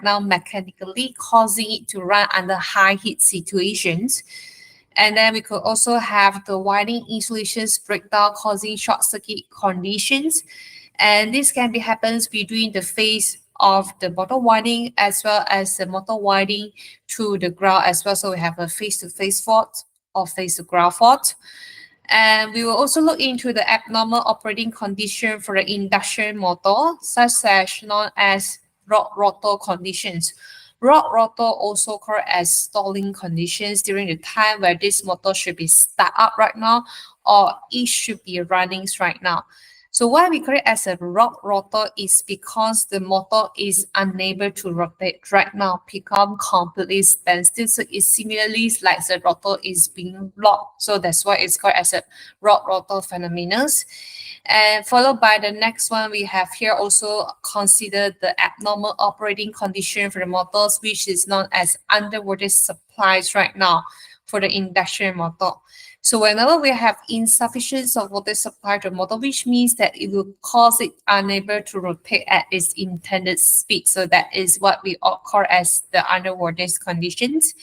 now mechanically, causing it to run under high heat situations. And then we could also have the winding insulations breakdown causing short circuit conditions. And this can be happens between the phase of the motor winding as well as the motor winding through the ground as well. So we have a face-to-face fault or face-to-ground fault. And we will also look into the abnormal operating condition for the induction motor, such as known as rod rotor conditions. Rod rotor also called as stalling conditions during the time where this motor should be start up right now or it should be running right now. So why we call it as a rod rotor is because the motor is unable to rotate right now, become completely standstill. So it's similarly like the rotor is being locked. So that's why it's called as a rod rotor phenomenon. And followed by the next one, we have here also consider the abnormal operating condition for the motors, which is known as under voltage supplies right now for the induction motor. So whenever we have insufficiency of voltage supply to the motor, which means that it will cause it unable to rotate at its intended speed. So that is what we call as the under voltage conditions.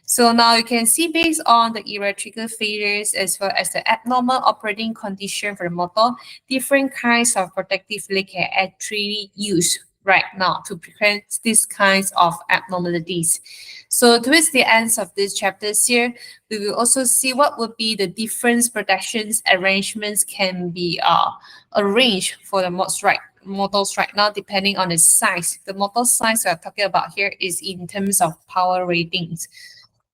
So now you can see based on the electrical failures as well as the abnormal operating condition for the motor, different kinds of protective link can actually use right now to prevent these kinds of abnormalities. So towards the ends of these chapters here, we will also see what would be the different protections arrangements can be arranged for the motors right now, depending on the size. The motor size we are talking about here is in terms of power ratings.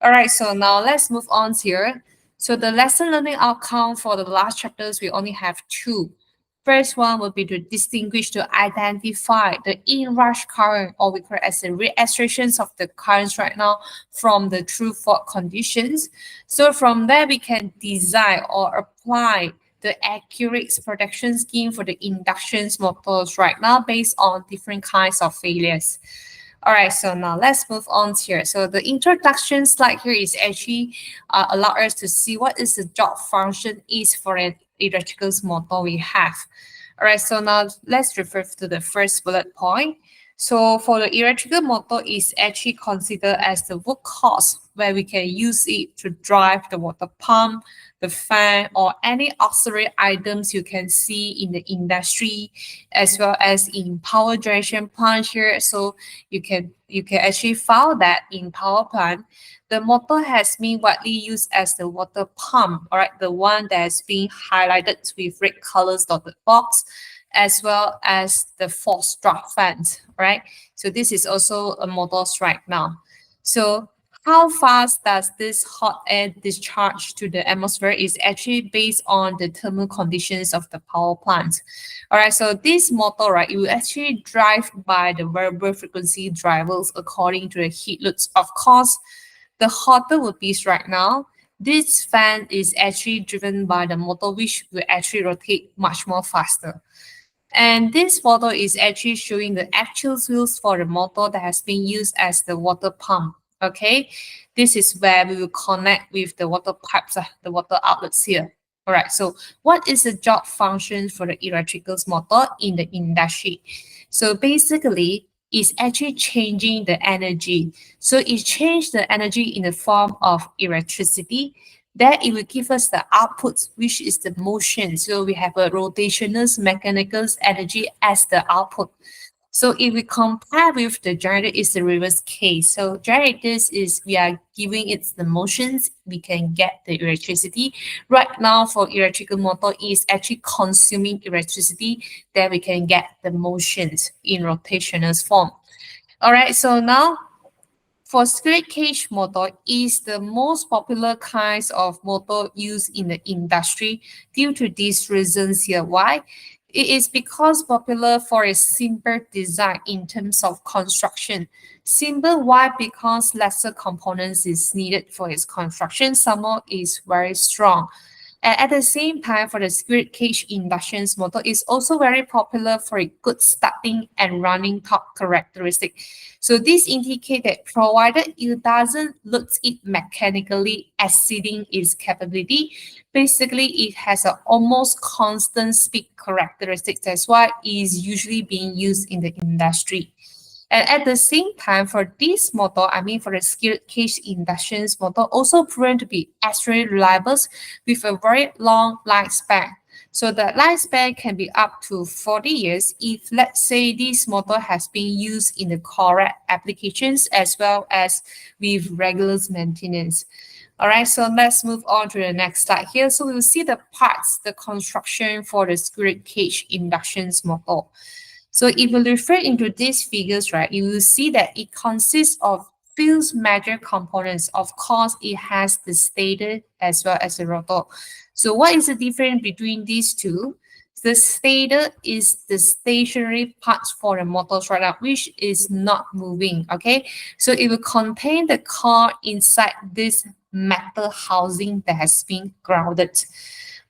All right, so now let's move on here. So the lesson learning outcome for the last chapters, we only have two. First one will be to distinguish, to identify the inrush current, or we call it as the reactions of the currents right now from the true fault conditions. So from there, we can design or apply the accurate protection scheme for the induction motors right now based on different kinds of failures. All right, so now let's move on here. So the introduction slide here is actually allow us to see what is the job function is for an electrical motor we have. All right, so now let's refer to the first bullet point. So for the electrical motor is actually considered as the workhorse where we can use it to drive the water pump, the fan, or any auxiliary items you can see in the industry, as well as in power generation plant here. So you can actually find that in power plant, the motor has been widely used as the water pump, all right, the one that's being highlighted with red colors dotted box, as well as the force drop fans, right? So this is also a motor right now. So how fast does this hot air discharge to the atmosphere is actually based on the thermal conditions of the power plant. All right, so this motor, right, it will actually drive by the variable frequency drivers according to the heat loads. Of course, the hotter will be right now. This fan is actually driven by the motor, which will actually rotate much more faster. And this photo is actually showing the actual wheels for the motor that has been used as the water pump. Okay, this is where we will connect with the water pipes, the water outlets here. All right, so what is the job function for the electrical motor in the industry? So basically, it's actually changing the energy. So it changed the energy in the form of electricity. Then it will give us the output, which is the motion. So we have a rotational mechanical energy as the output. So if we compare with the generator, it's the reverse case. So generators is we are giving it the motions, we can get the electricity. Right now for electrical motor is actually consuming electricity, then we can get the motions in rotational form. All right, so now for squirrel cage motor is the most popular kinds of motor used in the industry due to these reasons here. Why? It is because popular for a simple design in terms of construction. Simple, why? Because lesser components is needed for its construction. Some is very strong. And at the same time, for the squirrel cage induction motor is also very popular for a good starting and running torque characteristic. So this indicates that provided it doesn't look it mechanically exceeding its capability, basically it has an almost constant speed characteristic. That's why it is usually being used in the industry. And at the same time, for this motor, I mean for the skirt cage inductions motor, also proven to be extremely reliable with a very long lifespan. So the lifespan can be up to 40 years if, let's say, this motor has been used in the correct applications as well as with regular maintenance. All right, so let's move on to the next slide here. So we will see the parts, the construction for the skirt cage inductions motor. So if you refer into these figures, right, you will see that it consists of few major components. Of course, it has the stator as well as the rotor. So what is the difference between these two? The stator is the stationary parts for the motors right now, which is not moving, okay? So it will contain the core inside this metal housing that has been grounded.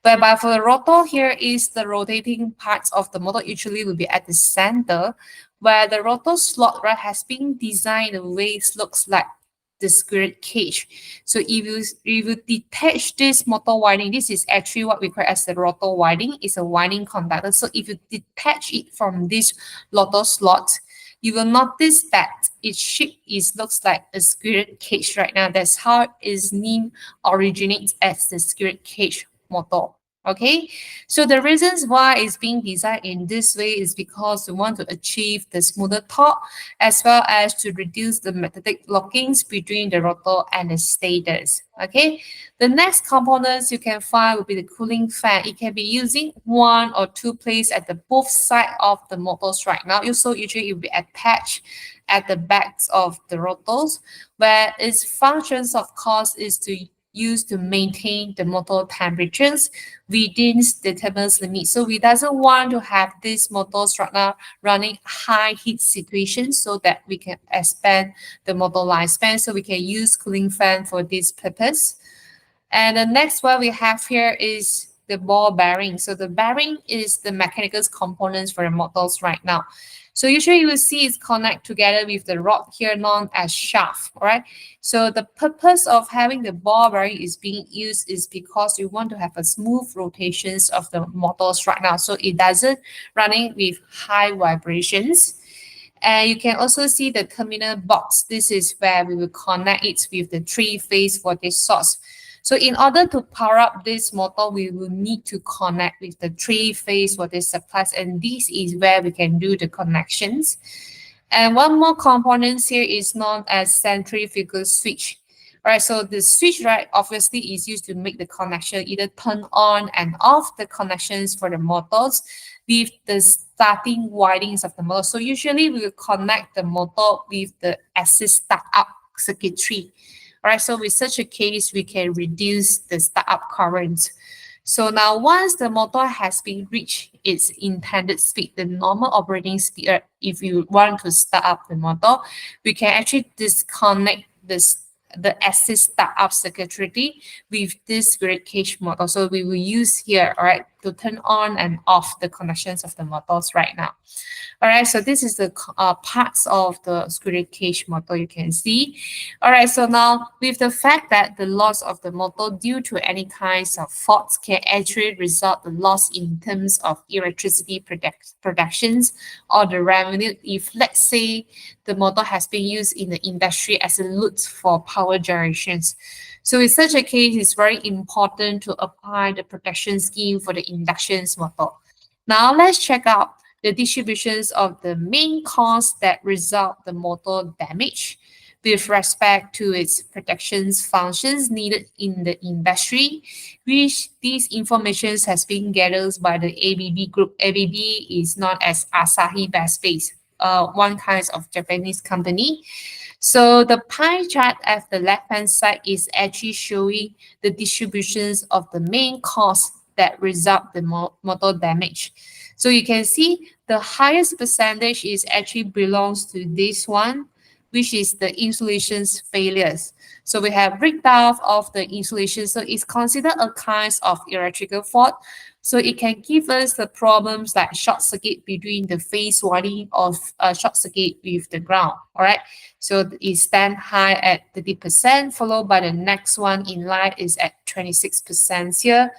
Whereby for the rotor here is the rotating parts of the motor usually will be at the center, where the rotor slot right has been designed the way it looks like the skirt cage. So if you detach this motor winding, this is actually what we call as the rotor winding. It's a winding conductor. So if you detach it from this rotor slot, you will notice that its shape looks like a skirt cage right now. That's how its name originates as the skirt cage motor. Okay, so the reasons why it's being designed in this way is because we want to achieve the smoother torque as well as to reduce the magnetic lockings between the rotor and the stators. Okay, the next components you can find will be the cooling fan. It can be using one or two plates at the both side of the motors right now. Also, usually it will be attached at the backs of the rotors, where its functions, of course, is to use to maintain the motor temperatures within determined limits. So we doesn't want to have these motors right now running high heat situations so that we can expand the motor lifespan. So we can use cooling fan for this purpose. And the next one we have here is the ball bearing. So the bearing is the mechanical components for the motors right now. So usually you will see it's connect together with the rod here known as shaft, all right? So the purpose of having the ball bearing is being used is because you want to have a smooth rotations of the motors right now. So it doesn't running with high vibrations. And you can also see the terminal box. This is where we will connect it with the three-phase voltage source. So in order to power up this motor, we will need to connect with the three-phase voltage supplies, and this is where we can do the connections. And one more component here is known as centrifugal switch. All right, so the switch, right, obviously is used to make the connection, either turn on and off the connections for the motors with the starting windings of the motor. So usually we will connect the motor with the assist startup circuitry. All right, so with such a case, we can reduce the startup current. So now once the motor has been reached its intended speed, the normal operating speed, if you want to start up the motor, we can actually disconnect the assist startup circuitry with this skirt cage motor. So we will use here, all right, to turn on and off the connections of the motors right now. All right, so this is the parts of the skirt cage motor you can see. All right, so now with the fact that the loss of the motor due to any kinds of faults can actually result the loss in terms of electricity productions or the revenue if, let's say, the motor has been used in the industry as a load for power generations. So in such a case, it's very important to apply the protection scheme for the induction motor. Now let's check out the distributions of the main cause that result the motor damage with respect to its protection functions needed in the industry, which these informations has been gathered by the ABB group. ABB is known as Asahi Base, one kind of Japanese company. So the pie chart at the left-hand side is actually showing the distributions of the main cause that result the motor damage. So you can see the highest percentage is actually belongs to this one, which is the insulation's failures. So we have breakdown of the insulation. So it's considered a kind of electrical fault. So it can give us the problems like short circuit between the phase winding of short circuit with the ground. All right. So it stand high at 30%, followed by the next one in line is at 26% here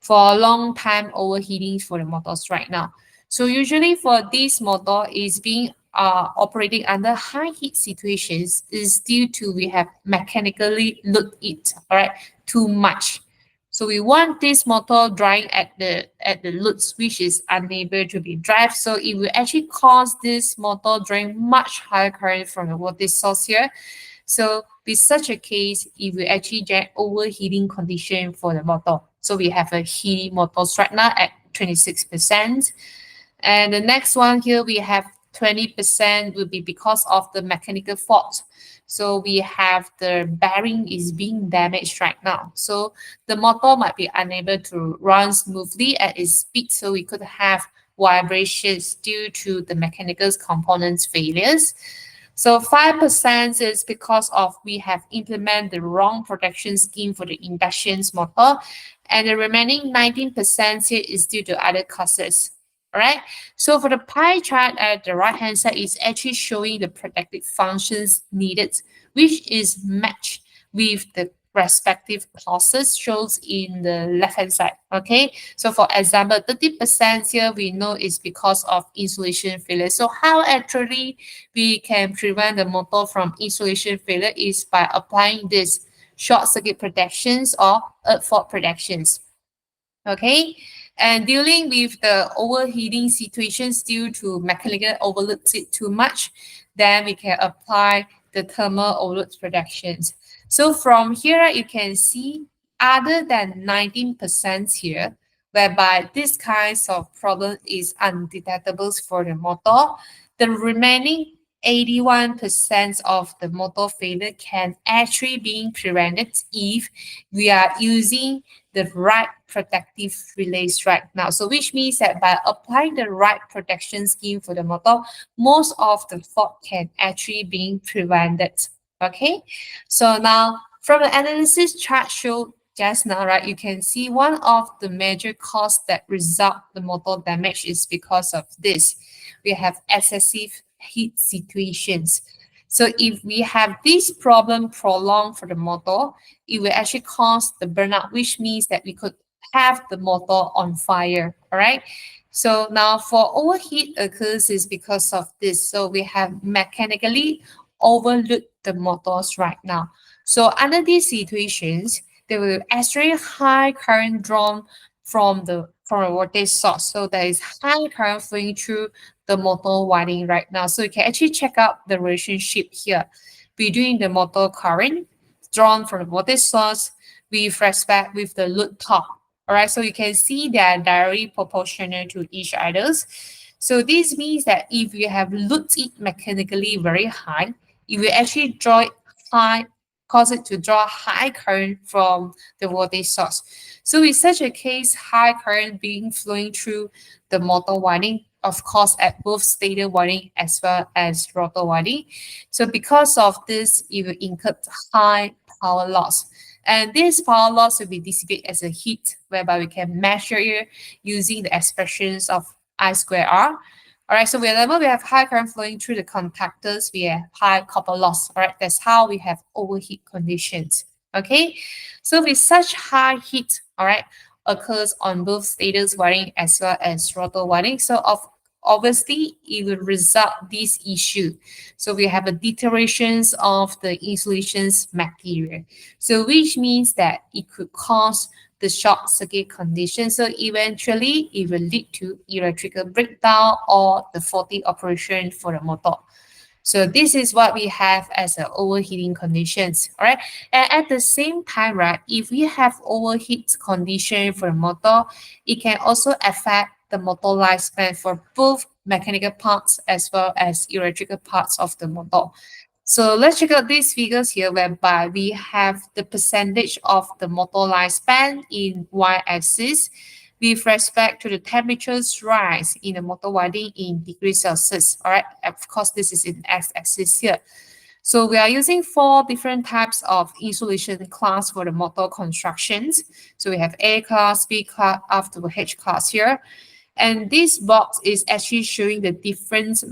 for long time overheating for the motors right now. So usually for this motor is being are operating under high heat situations is due to we have mechanically load it, all right, too much. So we want this motor drying at the loads which is unable to be drive. So it will actually cause this motor drawing much higher current from the voltage source here. So with such a case, it will actually generate overheating condition for the motor. So we have a heating motors right now at 26%. And the next one here, we have 20% will be because of the mechanical fault. So we have the bearing is being damaged right now. So the motor might be unable to run smoothly at its speed. So we could have vibrations due to the mechanical components failures. So 5% is because of we have implemented the wrong protection scheme for the induction motor, and the remaining 19% here is due to other causes. All right. So for the pie chart at the right hand side is actually showing the protective functions needed, which is matched with the respective clauses shows in the left hand side. Okay. So for example, 30% here we know is because of insulation failure. So how actually we can prevent the motor from insulation failure is by applying this short circuit protections or earth fault protections. Okay, and dealing with the overheating situations due to mechanical overloads it too much, then we can apply the thermal overload protections. So from here, you can see other than 19% here, whereby this kinds of problem is undetectable for the motor, the remaining 81% of the motor failure can actually be prevented if we are using the right protective relays right now. So which means that by applying the right protection scheme for the motor, most of the fault can actually be prevented. Okay, so now from the analysis chart show just now, right, you can see one of the major causes that result the motor damage is because of this. We have excessive heat situations. So if we have this problem prolonged for the motor, it will actually cause the burnout, which means that we could have the motor on fire. All right. So now for overheat occurs is because of this. So we have mechanically overload the motors right now. So under these situations, there will actually high current drawn from a voltage source. So there is high current flowing through the motor winding right now. So you can actually check out the relationship here between the motor current drawn from the voltage source with respect with the load torque. All right, so you can see they are directly proportional to each others. So this means that if you have loaded it mechanically very high, it will actually draw it high, cause it to draw high current from the voltage source. So in such a case, high current being flowing through the motor winding, of course, at both stator winding as well as rotor winding. So because of this, it will incur high power loss. And this power loss will be dissipated as a heat, whereby we can measure it using the expressions of I square R. All right, so whenever we have high current flowing through the contactors, we have high copper loss. All right, that's how we have overheat conditions. Okay, so with such high heat, all right, occurs on both stators wiring as well as rotor wiring. So obviously, it will result this issue. So we have a deterioration of the insulation's material. So which means that it could cause the short circuit condition. So eventually, it will lead to electrical breakdown or the faulty operation for the motor. So this is what we have as a overheating conditions, all right? And at the same time, right, if we have overheat condition for the motor, it can also affect the motor lifespan for both mechanical parts as well as electrical parts of the motor. So let's check out these figures here whereby we have the percentage of the motor lifespan in y-axis with respect to the temperatures rise in the motor winding in degrees Celsius. All right, of course, this is in x-axis here. So we are using 4 different types of insulation class for the motor constructions. So we have A class, B class, up to H class here. And this box is actually showing the different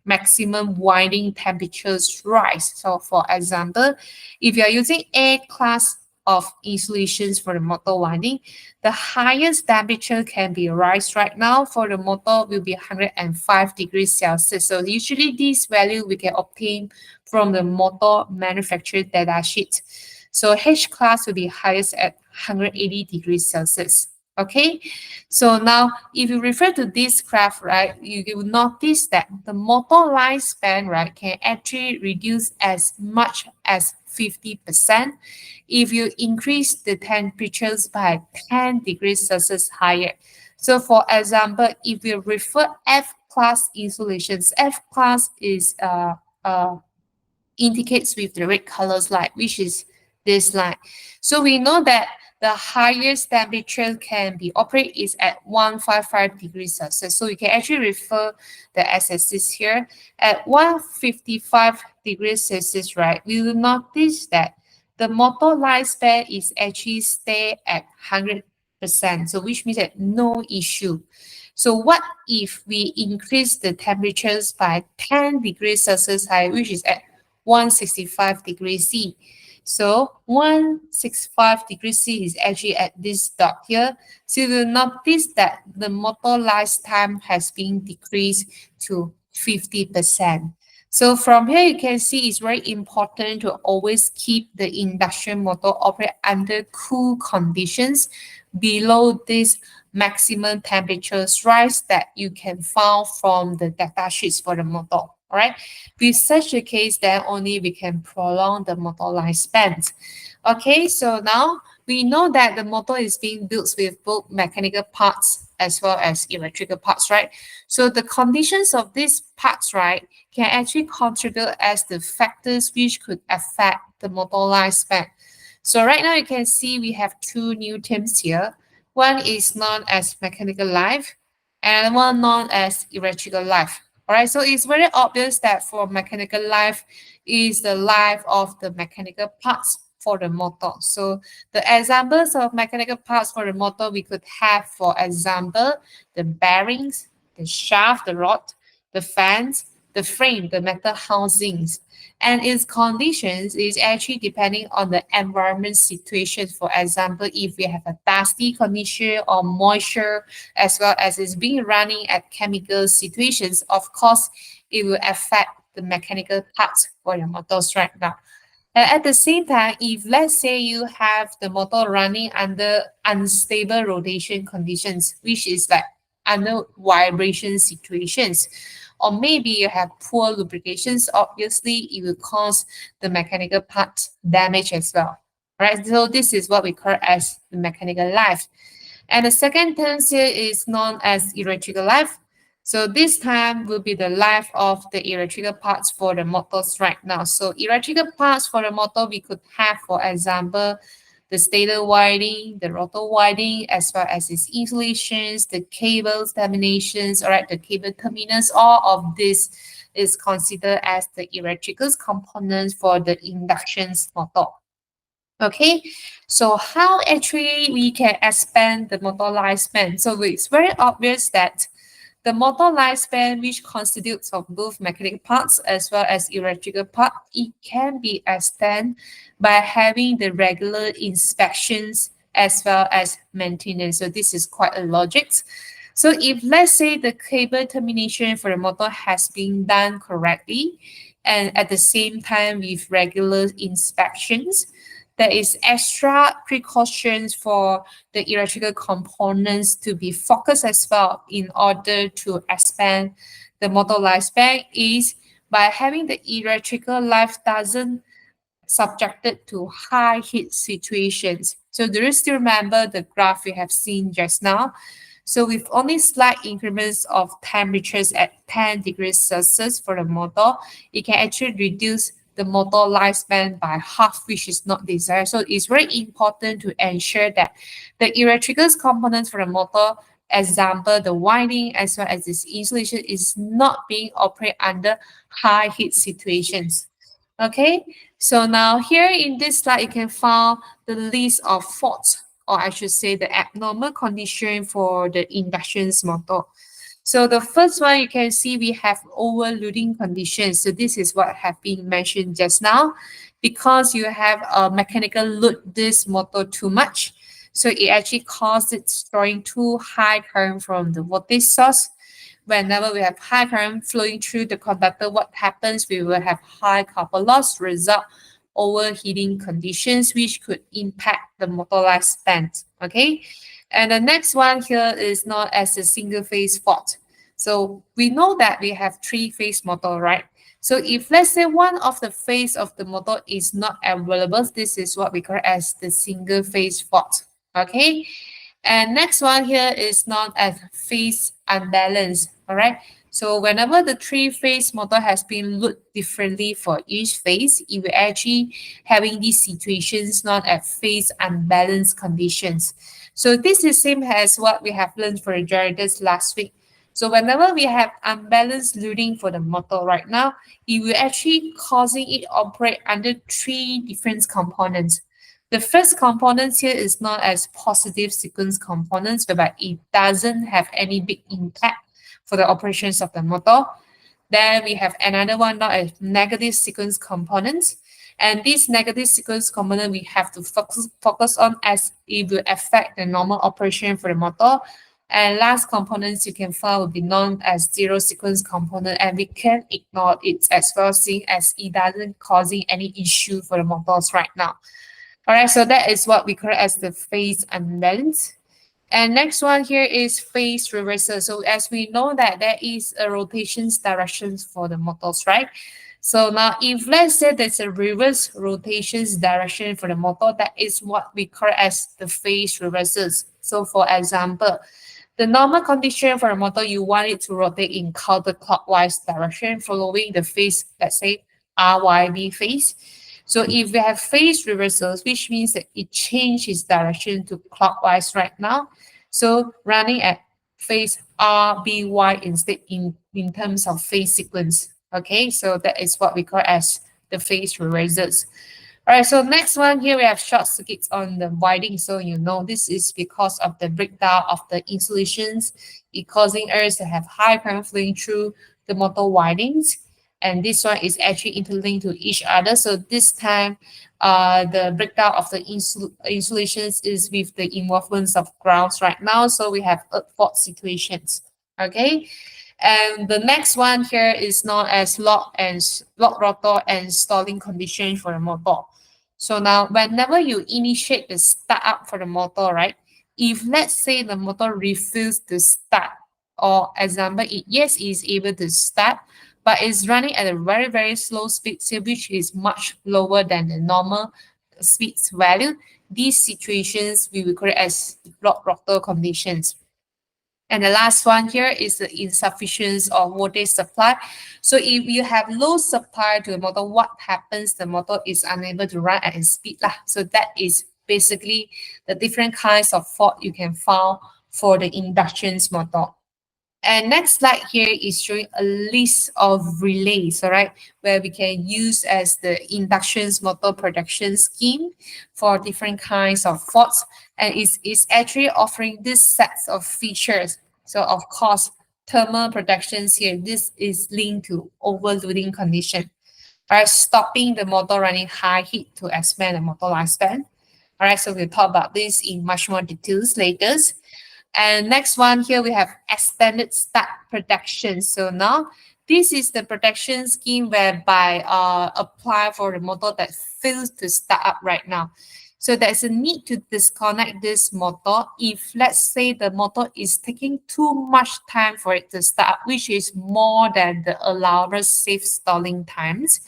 maximum winding temperatures rise. So for example, if you are using A class of insulations for the motor winding. The highest temperature can be raised right now for the motor will be 105 degrees Celsius. So usually this value we can obtain from the motor manufacturer data sheet. So H class will be highest at 180 degrees Celsius. Okay, so now if you refer to this graph, right, you will notice that the motor lifespan, right, can actually reduce as much as 50% if you increase the temperatures by 10 degrees Celsius higher. So for example, if you refer F class insulations, F class is indicates with the red colors line, which is this line. So we know that the highest temperature can be operated is at 155 degrees Celsius. So we can actually refer the x-axis here at 155 degrees Celsius, right? We will notice that the motor lifespan is actually stay at 100%. So which means that no issue. So what if we increase the temperatures by 10 degrees Celsius high, which is at 165 degrees C. So 165 degrees C is actually at this dot here. So you will notice that the motor lifetime has been decreased to 50%. So from here you can see it's very important to always keep the induction motor operate under cool conditions below this maximum temperatures rise that you can find from the data sheets for the motor. All right, with such a case, then only we can prolong the motor lifespan. Okay, so now we know that the motor is being built with both mechanical parts as well as electrical parts, right? So the conditions of these parts, right, can actually contribute as the factors which could affect the motor lifespan. So right now you can see we have two new terms here. One is known as mechanical life and one known as electrical life. All right, so it's very obvious that for mechanical life is the life of the mechanical parts for the motor. So the examples of mechanical parts for the motor we could have, for example, the bearings, the shaft, the rod, the fans, the frame, the metal housings. And its conditions is actually depending on the environment situation. For example, if we have a dusty condition or moisture, as well as it's being running at chemical situations, of course, it will affect the mechanical parts for your motors right now. And at the same time, if let's say you have the motor running under unstable rotation conditions, which is like under vibration situations, or maybe you have poor lubrications, obviously it will cause the mechanical part damage as well. Right? So this is what we call as the mechanical life. And the second term here is known as electrical life. So this time will be the life of the electrical parts for the motors right now. So electrical parts for the motor we could have, for example, the stator winding, the rotor winding, as well as its insulations, the cables, terminations, all right, the cable terminals, all of this is considered as the electrical components for the induction motor. Okay, so how actually we can expand the motor lifespan? So it's very obvious that the motor lifespan, which constitutes of both mechanical parts as well as electrical part, it can be extended by having the regular inspections as well as maintenance. So this is quite a logic. So if let's say the cable termination for the motor has been done correctly, and at the same time with regular inspections, there is extra precautions for the electrical components to be focused as well in order to expand the motor lifespan is by having the electrical life doesn't subjected to high heat situations. So do you still remember the graph we have seen just now? So with only slight increments of temperatures at 10 degrees Celsius for the motor, it can actually reduce the motor lifespan by half, which is not desired. So it's very important to ensure that the electrical components for the motor, example, the winding as well as its insulation, is not being operated under high heat situations. Okay, so now here in this slide, you can find the list of faults, or I should say the abnormal condition for the induction motor. So the first one you can see we have overloading conditions. So this is what have been mentioned just now. Because you have a mechanical load this motor too much, so it actually causes it drawing too high current from the voltage source. Whenever we have high current flowing through the conductor, what happens? We will have high copper loss, result overheating conditions, which could impact the motor lifespan. Okay, and the next one here is known as a single phase fault. So we know that we have three-phase motor, right? So if let's say one of the phase of the motor is not available, this is what we call as the single phase fault. Okay. And next one here is known as phase unbalance. All right. So whenever the three-phase motor has been looked differently for each phase, it will actually having these situations known as phase unbalance conditions. So this is same as what we have learned for the generators last week. So whenever we have unbalanced loading for the motor right now, it will actually causing it operate under three different components. The first component here is known as positive sequence components, whereby it doesn't have any big impact for the operations of the motor. Then we have another one known as negative sequence components. And this negative sequence component we have to focus on as it will affect the normal operation for the motor. And last components you can find will be known as zero sequence component, and we can ignore it as well, seeing as it doesn't causing any issue for the motors right now. All right, so that is what we call as the phase unbalance. And next one here is phase reversal. So as we know that there is a rotations directions for the motors, right? So now if let's say there's a reverse rotations direction for the motor, that is what we call as the phase reversals. So for example, the normal condition for a motor, you want it to rotate in counterclockwise direction following the phase, let's say RYB phase. So if we have phase reversals, which means that it changes direction to clockwise right now. So running at phase RBY instead in terms of phase sequence. Okay, so that is what we call as the phase reversals. All right, so next one here we have short circuits on the winding. So you know this is because of the breakdown of the insulations, it causing us to have high current flowing through the motor windings. And this one is actually interlinked to each other. So this time, the breakdown of the insulations is with the involvement of grounds right now. So we have earth fault situations. Okay. And the next one here is known as lock rotor and stalling condition for the motor. So now whenever you initiate the startup for the motor, right? If let's say the motor refuses to start, or example, it is able to start, but it's running at a very, very slow speed, which is much lower than the normal speed value. These situations we will call it as lock rotor conditions. And the last one here is the insufficiency of voltage supply. So if you have low supply to the motor, what happens? The motor is unable to run at its speed. So that is basically the different kinds of fault you can find for the induction motor. And next slide here is showing a list of relays, all right, where we can use as the induction motor production scheme for different kinds of faults. And it's actually offering this sets of features. So of course, thermal protections here, this is linked to overloading condition. All right, stopping the motor running high heat to expand the motor lifespan. All right, so we'll talk about this in much more details later. And next one here, we have extended start protection. So now this is the protection scheme whereby apply for the motor that fails to start up right now. So there's a need to disconnect this motor if let's say the motor is taking too much time for it to start up, which is more than the allowable safe stalling times.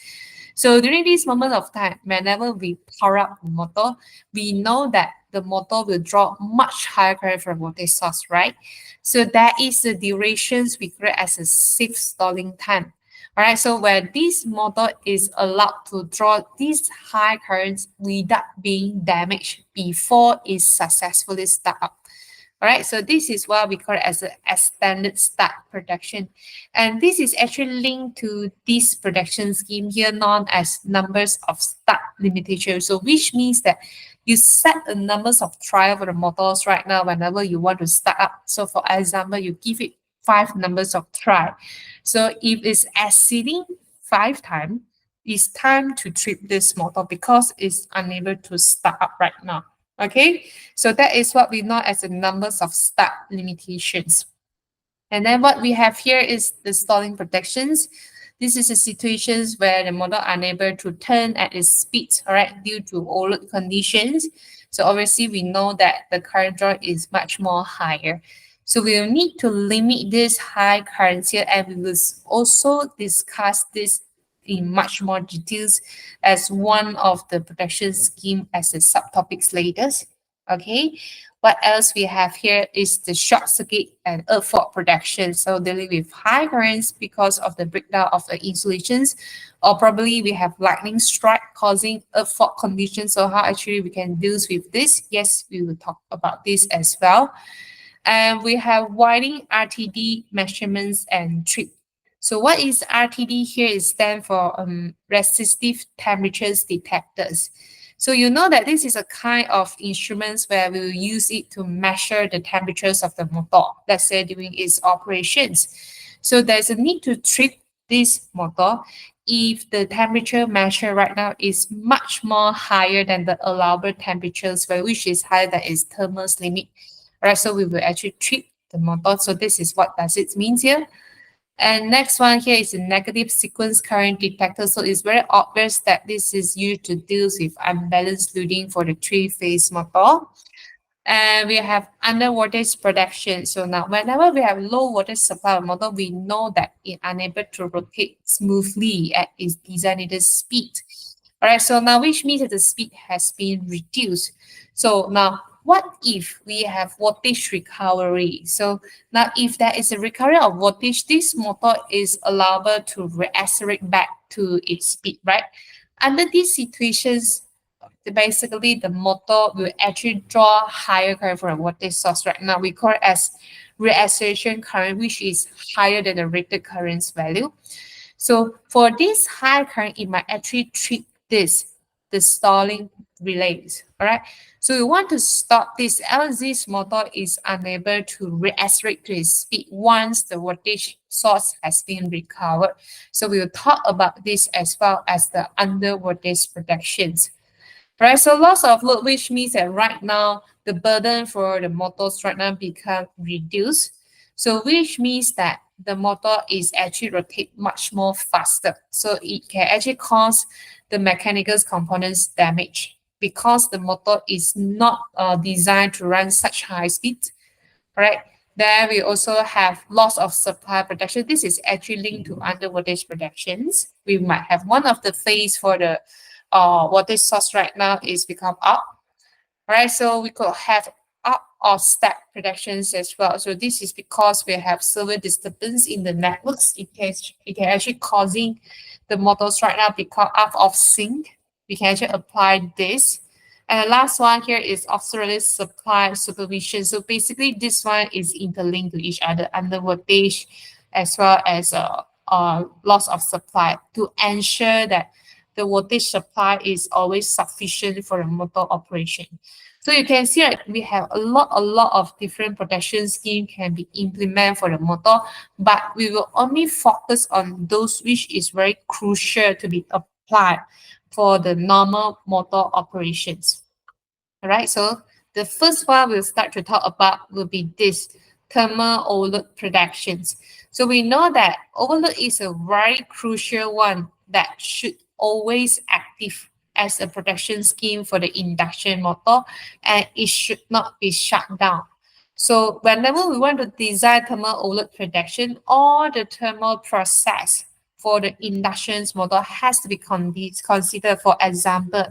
So during this moment of time, whenever we power up the motor, we know that the motor will draw much higher current from voltage source, right? So that is the durations we create as a safe stalling time. All right, so where this motor is allowed to draw these high currents without being damaged before it successfully start up. All right, so this is what we call it as a extended start protection. And this is actually linked to this protection scheme here known as numbers of start limitation. So which means that you set the numbers of trial for the motors right now whenever you want to start up. So for example, you give it five numbers of try. So if it's exceeding 5 times, it's time to trip this motor because it's unable to start up right now. Okay, so that is what we know as the numbers of start limitations. And then what we have here is the stalling protections. This is a situations where the model unable to turn at its speed, all right, due to overload conditions. So obviously we know that the current draw is much more higher. So we will need to limit this high currents here, and we will also discuss this in much more details as one of the protection scheme as the subtopics later. Okay, what else we have here is the short circuit and earth fault protection. So dealing with high currents because of the breakdown of the insulations, or probably we have lightning strike causing earth fault conditions. So how actually we can deal with this? Yes, we will talk about this as well. And we have wiring RTD measurements and trip. So what is RTD here is stand for resistive temperatures detectors. So you know that this is a kind of instruments where we will use it to measure the temperatures of the motor, let's say during its operations. So there's a need to trip this motor if the temperature measured right now is much more higher than the allowable temperatures, where which is higher than its thermal limit. Right, so we will actually trip the motor. So this is what does it means here. And next one here is a negative sequence current detector. So it's very obvious that this is used to deal with unbalanced loading for the three-phase motor. And we have under voltage protection. So now whenever we have low voltage supply of motor, we know that it's unable to rotate smoothly at its designated speed. All right, so now which means that the speed has been reduced. So now what if we have voltage recovery? So now if there is a recovery of voltage, this motor is allowable to reaccelerate back to its speed, right? Under these situations, basically the motor will actually draw higher current from a voltage source. Right now we call it as reacceleration current, which is higher than the rated currents value. So for this high current, it might actually trip the stalling relays. All right. So we want to stop this as this motor is unable to reaccelerate to its speed once the voltage source has been recovered. So we will talk about this as well as the under voltage protections. Right, so loss of load, which means that right now the burden for the motors right now become reduced. So which means that the motor is actually rotate much more faster. So it can actually cause the mechanical components damage because the motor is not designed to run such high speed. Right. Then we also have loss of supply protection. This is actually linked to under voltage protections. We might have one of the phase for the voltage source right now is become up. Right. So we could have up or step protections as well. So this is because we have server disturbance in the networks. It can actually causing the motors right now become out of sync. We can actually apply this. And the last one here is auxiliary supply supervision. So basically this one is interlinked to each other under voltage as well as loss of supply to ensure that the voltage supply is always sufficient for the motor operation. So you can see that we have a lot of different protection scheme can be implemented for the motor, but we will only focus on those which is very crucial to be applied for the normal motor operations. All right, so the first one we'll start to talk about will be this thermal overload protections. So we know that overload is a very crucial one that should always active as a protection scheme for the induction motor, and it should not be shut down. So whenever we want to design thermal overload protection, all the thermal process for the induction motor has to be considered. For example,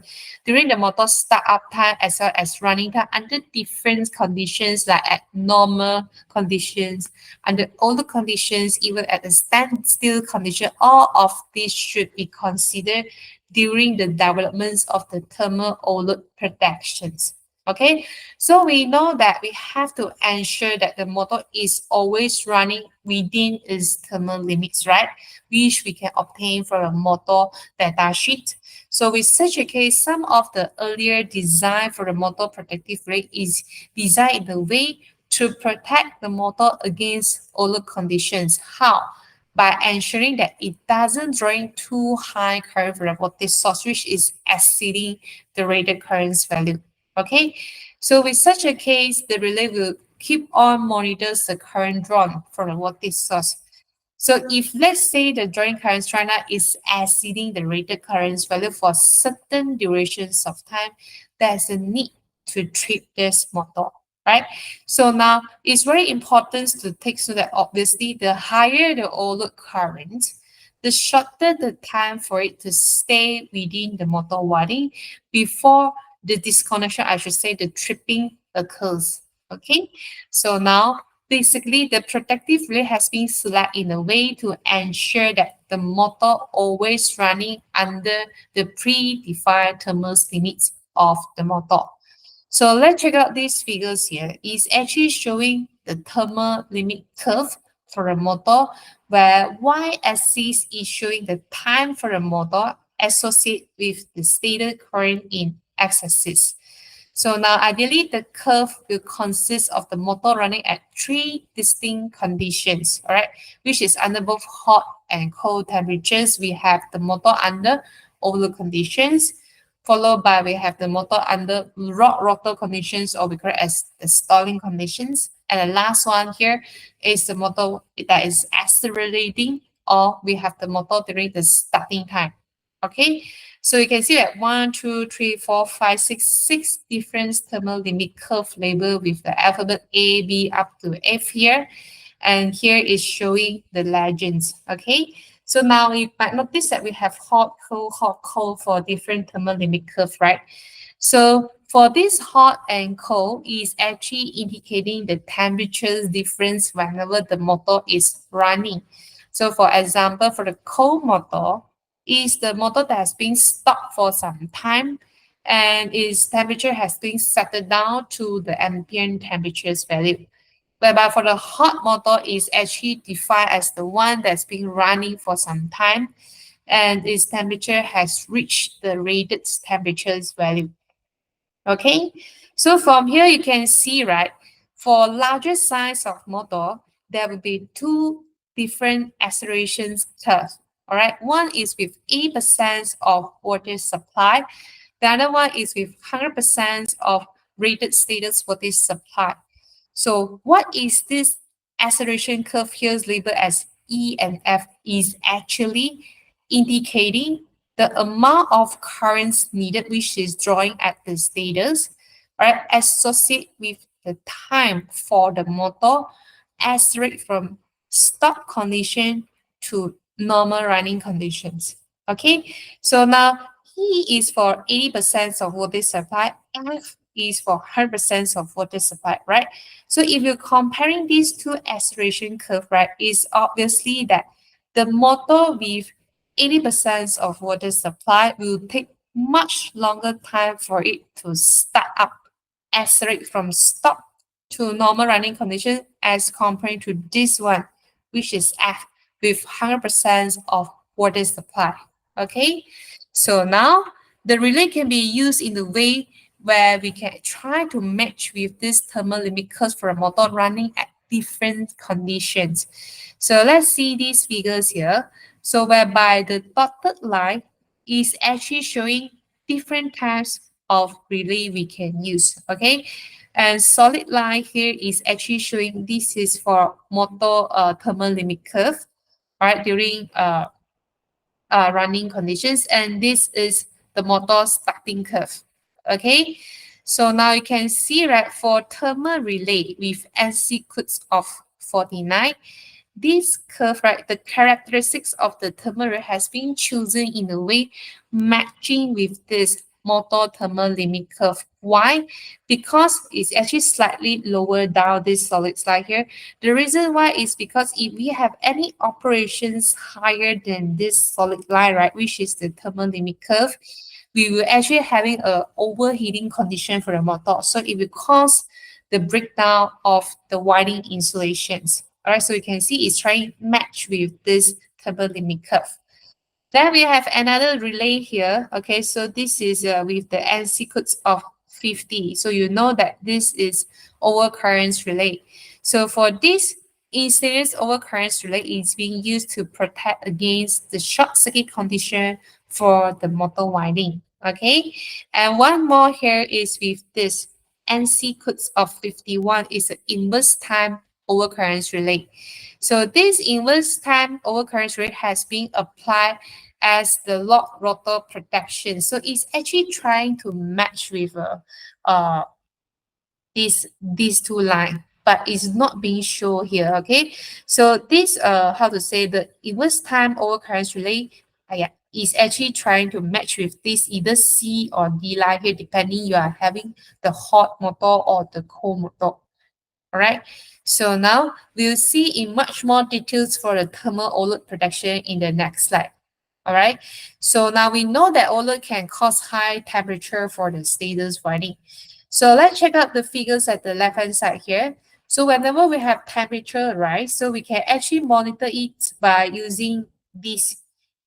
during the motor startup time as well as running time under different conditions, like at normal conditions, under older conditions, even at a standstill condition, all of these should be considered during the developments of the thermal overload protections. Okay, so we know that we have to ensure that the motor is always running within its thermal limits, right? Which we can obtain from a motor data sheet. So with such a case, some of the earlier design for the motor protective rate is designed in a way to protect the motor against overload conditions. How? By ensuring that it doesn't drain too high current from the voltage source, which is exceeding the rated currents value. Okay, so with such a case, the relay will keep on monitors the current drawn from the voltage source. So if let's say the drawing current right now is exceeding the rated currents value for certain durations of time, there's a need to trip this motor, right? So now it's very important to take so that obviously the higher the overload current, the shorter the time for it to stay within the motor winding before the disconnection, I should say the tripping occurs. Okay, so now basically the protective relay has been selected in a way to ensure that the motor always running under the predefined thermal limits of the motor. So let's check out these figures here. It's actually showing the thermal limit curve for a motor where y-axis is showing the time for a motor associated with the stated current in x-axis. So now ideally the curve will consist of the motor running at three distinct conditions, all right, which is under both hot and cold temperatures. We have the motor under overload conditions, followed by we have the motor under rod rotor conditions, or we call it as the stalling conditions. And the last one here is the motor that is accelerating, or we have the motor during the starting time. Okay, so you can see that 1, 2, 3, 4, 5, 6, 6 different thermal limit curve labeled with the alphabet A, B up to F here. And here is showing the legends. Okay, so now you might notice that we have hot, cold for different thermal limit curve, right? So for this hot and cold is actually indicating the temperature difference whenever the motor is running. So for example, for the cold motor, is the motor that has been stopped for some time and its temperature has been settled down to the ambient temperatures value. Whereby for the hot motor is actually defined as the one that's been running for some time and its temperature has reached the rated temperatures value. Okay, so from here you can see, right, for larger size of motor, there will be two different accelerations curves. All right, one is with 80% of voltage supply. The other one is with 100% of rated status voltage supply. So what is this acceleration curve here is labeled as E and F is actually indicating the amount of currents needed, which is drawing at the status, right, associated with the time for the motor accelerate from stop condition to normal running conditions. Okay, so now E is for 80% of voltage supply, F is for 100% of voltage supply, right? So if you're comparing these two acceleration curve, right, it's obviously that the motor with 80% of water supply will take much longer time for it to start up, accelerate from stop to normal running condition as compared to this one, which is F with 100% of water supply. Okay, so now the relay can be used in the way where we can try to match with this thermal limit curve for a motor running at different conditions. So let's see these figures here. So whereby the dotted line is actually showing different types of relay we can use, okay? And solid line here is actually showing this is for motor thermal limit curve, right, during running conditions, and this is the motor starting curve. Okay, so now you can see, right, for thermal relay with NC codes of 49, this curve, right, the characteristics of the thermal relay has been chosen in a way matching with this motor thermal limit curve. Why? Because it's actually slightly lower down this solid slide here. The reason why is because if we have any operations higher than this solid line, right, which is the thermal limit curve, we will actually having a overheating condition for the motor. So it will cause the breakdown of the winding insulations. All right, so you can see it's trying to match with this thermal limit curve. Then we have another relay here. Okay, so this is with the NC codes of 50. So you know that this is overcurrent relay. So for this in-series overcurrent relay is being used to protect against the short circuit condition for the motor winding. Okay, and one more here is with this NC codes of 51 is an inverse time overcurrent relay. So this inverse time overcurrent relay has been applied as the lock rotor protection. So it's actually trying to match with uh these two lines, but it's not being shown here. Okay, so this how to say the inverse time overcurrent relay yeah, is actually trying to match with this either C or D line here, depending you are having the hot motor or the cold motor. All right. So now we'll see in much more details for the thermal OLED protection in the next slide. All right. So now we know that OLED can cause high temperature for the status winding. So let's check out the figures at the left-hand side here. So whenever we have temperature rise, so we can actually monitor it by using these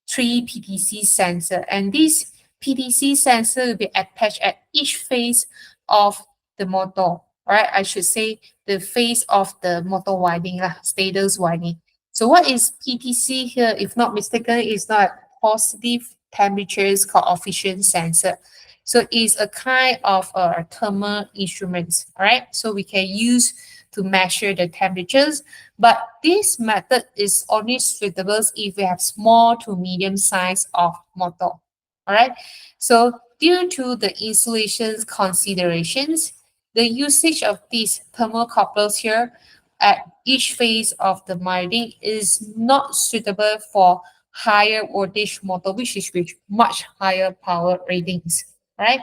three PTC sensor. And this PTC sensor will be attached at each phase of the motor. All right, I should say the phase of the motor winding, status winding. So what is PTC here? If not mistaken, is not positive temperatures coefficient sensor. So it's a kind of a thermal instrument, all right? So we can use to measure the temperatures, but this method is only suitable if we have small to medium size of motor, all right? So due to the insulation considerations, the usage of these thermocouples here at each phase of the winding is not suitable for higher voltage motor, which is with much higher power ratings, right?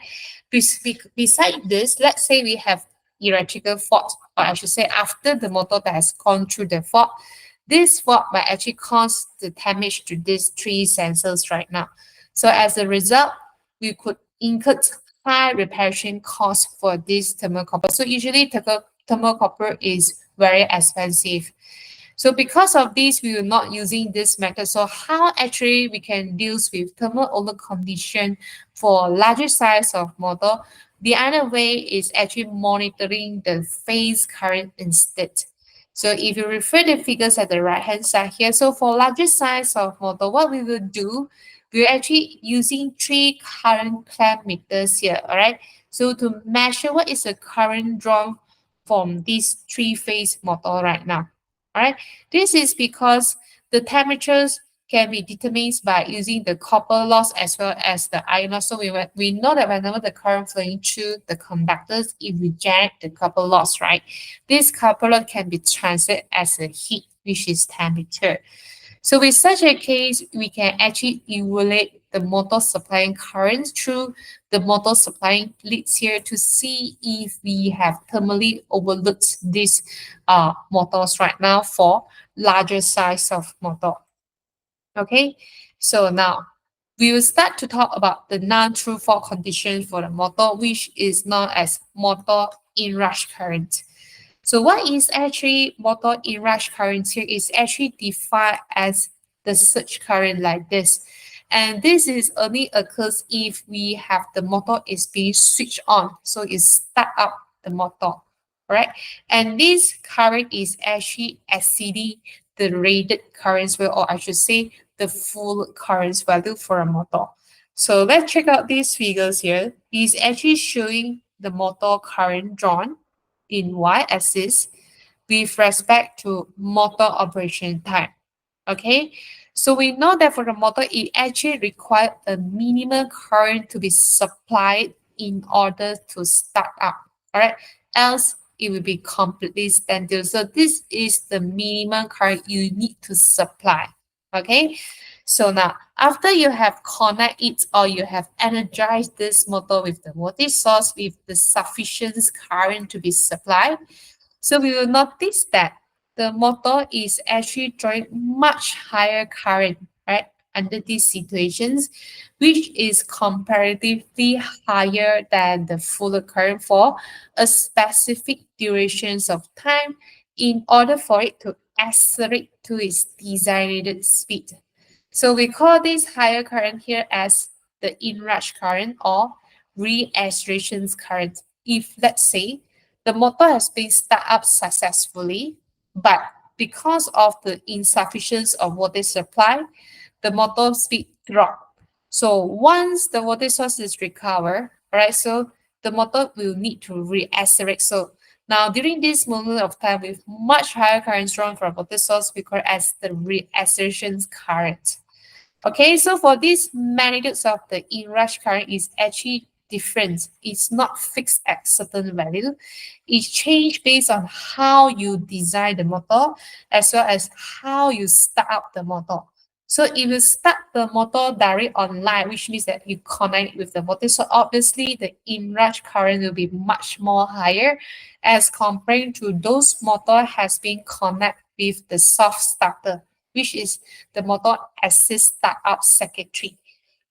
Beside this, let's say we have electrical fault, or I should say after the motor that has gone through the fault, this fault might actually cause the damage to these three sensors right now. So as a result, we could incur high reparation costs for this thermocouple. So usually thermocouple is very expensive. So because of this, we will not using this method. So how actually we can deal with thermal over condition for larger size of motor? The other way is actually monitoring the phase current instead. So if you refer the figures at the right hand side here, so for larger size of motor, what we will do, we're actually using three current clamp meters here, all right? So to measure what is the current drawn from this three-phase motor right now. All right, this is because the temperatures can be determined by using the copper loss as well as the iron loss. So we know that whenever the current flowing through the conductors, it rejects the copper loss, right? This copper loss can be translated as a heat, which is temperature. So with such a case, we can actually evaluate the motor supplying current through the motor supplying leads here to see if we have thermally overlooked these motors right now for larger size of motor. Okay, so now we will start to talk about the non-true fault condition for the motor, which is known as motor inrush current. So what is actually motor inrush current here is actually defined as the surge current like this. And this is only occurs if we have the motor is being switched on. So it start up the motor, right? And this current is actually exceeding the rated current value, or I should say the full current value for a motor. So let's check out these figures here. It's actually showing the motor current drawn in y-axis with respect to motor operation time. Okay, so we know that for the motor, it actually requires a minimum current to be supplied in order to start up. All right, else it will be completely standstill. So this is the minimum current you need to supply. Okay, so now after you have connect it or you have energized this motor with the voltage source with the sufficient current to be supplied, so we will notice that the motor is actually drawing much higher current, right, under these situations, which is comparatively higher than the full current for a specific durations of time in order for it to accelerate to its desired speed. So we call this higher current here as the inrush current or re-acceleration current. If, let's say, the motor has been started up successfully, but because of the insufficiency of water supply, the motor speed drop. So once the water source is recovered, right, so the motor will need to re-accelerate. So now during this moment of time with much higher current drawn from water source, we call it as the re-acceleration current. Okay, so for these magnitudes of the inrush current is actually different. It's not fixed at certain value. It's changed based on how you design the motor as well as how you start up the motor. So if you start the motor directly online, which means that you connect with the motor, so obviously the inrush current will be much more higher as compared to those motor has been connected with the soft starter, which is the motor assist startup circuitry.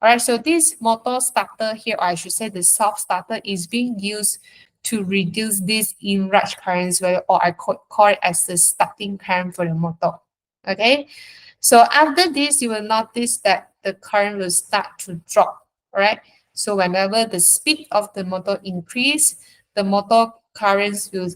All right, so this motor starter here, or I should say the soft starter, is being used to reduce this inrush currents value, or I call it as the starting current for the motor. Okay, so after this, you will notice that the current will start to drop. All right, so whenever the speed of the motor increase, the motor currents will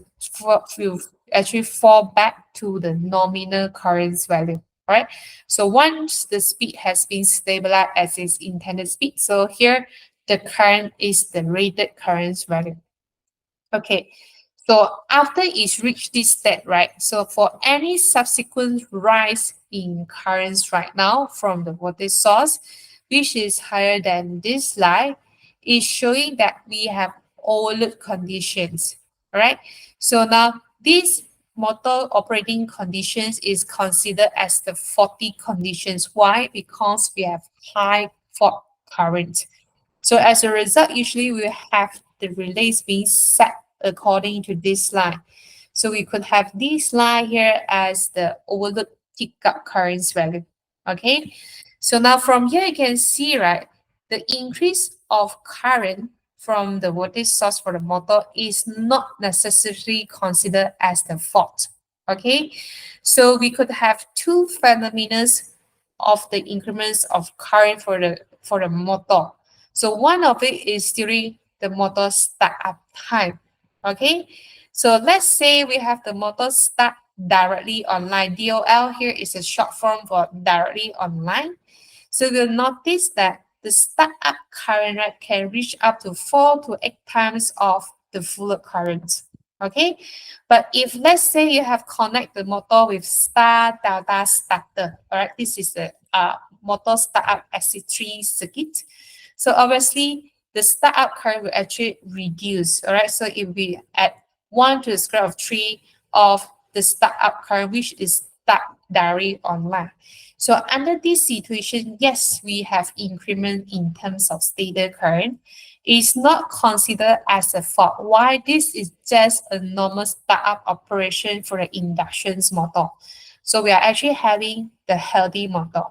actually fall back to the nominal currents value. All right. So once the speed has been stabilized as its intended speed, so here the current is the rated current value. Okay. So after it's reached this state, right? So for any subsequent rise in currents right now from the voltage source, which is higher than this line, is showing that we have overload conditions. All right. So now this motor operating conditions is considered as the faulty conditions. Why? Because we have high fault current. So as a result, usually we have the relays being set according to this line. So we could have this line here as the overload pickup currents value. Okay. So now from here you can see, right, the increase of current from the voltage source for the motor is not necessarily considered as the fault. Okay. So we could have two phenomena of the increments of current for the motor. So one of it is during the motor startup time. Okay, so let's say we have the motor start directly online. DOL here is a short form for directly online. So you'll notice that the startup current rate can reach up to 4 to 8 times of the full current. Okay, but if let's say you have connect the motor with star delta starter, all right, this is the motor startup SC3 circuit. So obviously the startup current will actually reduce. All right, so if we add 1 to the square of 3 of the startup current, which is start directly online. So under this situation, yes, we have increment in terms of stated current. It's not considered as a fault. Why? This is just a normal startup operation for the induction motor. So we are actually having the healthy motor.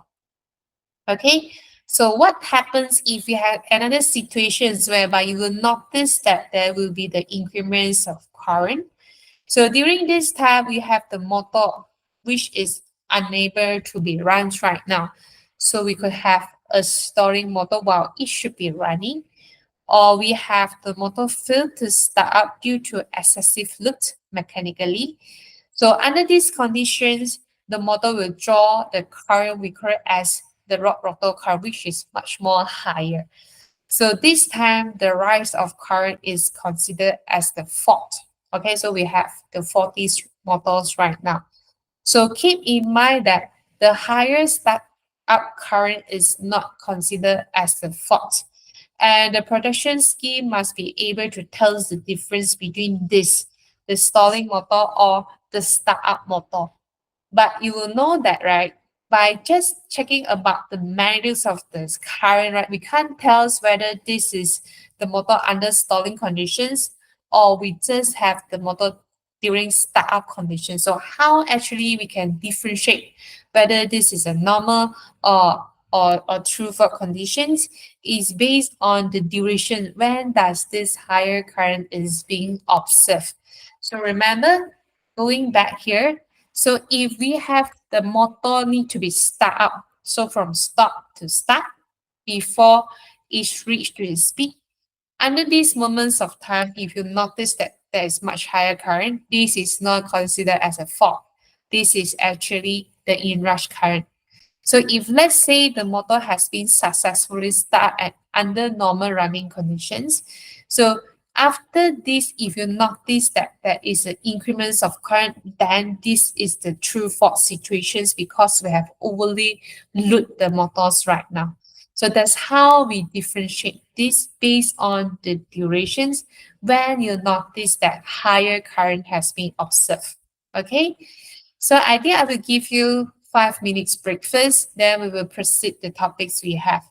Okay, so what happens if you have another situations whereby you will notice that there will be the increments of current? So during this time, we have the motor which is unable to be run right now. So we could have a stalling motor while it should be running, or we have the motor fail to start up due to excessive load mechanically. So under these conditions, the motor will draw the current we call as the rod rotor current, which is much more higher. So this time, the rise of current is considered as the fault. Okay, so we have the faulty motors right now. So keep in mind that the higher start up current is not considered as the fault. And the protection scheme must be able to tell us the difference between this, the stalling motor or the startup motor. But you will know that, right? By just checking about the magnitudes of this current, right? We can't tell us whether this is the motor under stalling conditions or we just have the motor during startup conditions. So how actually we can differentiate whether this is a normal or true fault conditions is based on the duration. When does this higher current is being observed? So remember, going back here, so if we have the motor need to be start up, so from stop to start before it reach to its speed, Under these moments of time, if you notice that there is much higher current, this is not considered as a fault. This is actually the inrush current. So if let's say the motor has been successfully started at under normal running conditions, so after this, if you notice that there is an increments of current, then this is the true fault situations because we have overly load the motors right now. So that's how we differentiate this based on the durations when you notice that higher current has been observed. Okay, so I think I will give you 5 minutes break first, then we will proceed the topics we have.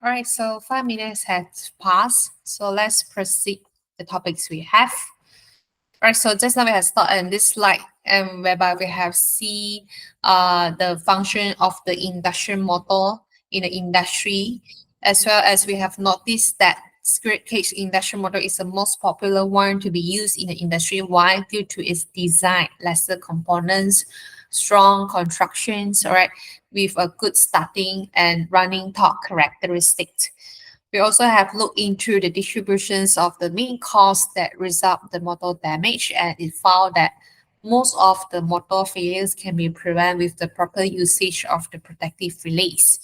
All right, so 5 minutes has passed. So let's proceed the topics we have. All right, so just now we have started this slide whereby we have see the function of the induction motor in the industry, as well as we have noticed that square cage induction motor is the most popular one to be used in the industry. Why? Due to its design, lesser components, strong constructions, all right, with a good starting and running torque characteristics. We also have looked into the distributions of the main cause that result the motor damage, and it found that most of the motor failures can be prevented with the proper usage of the protective relays.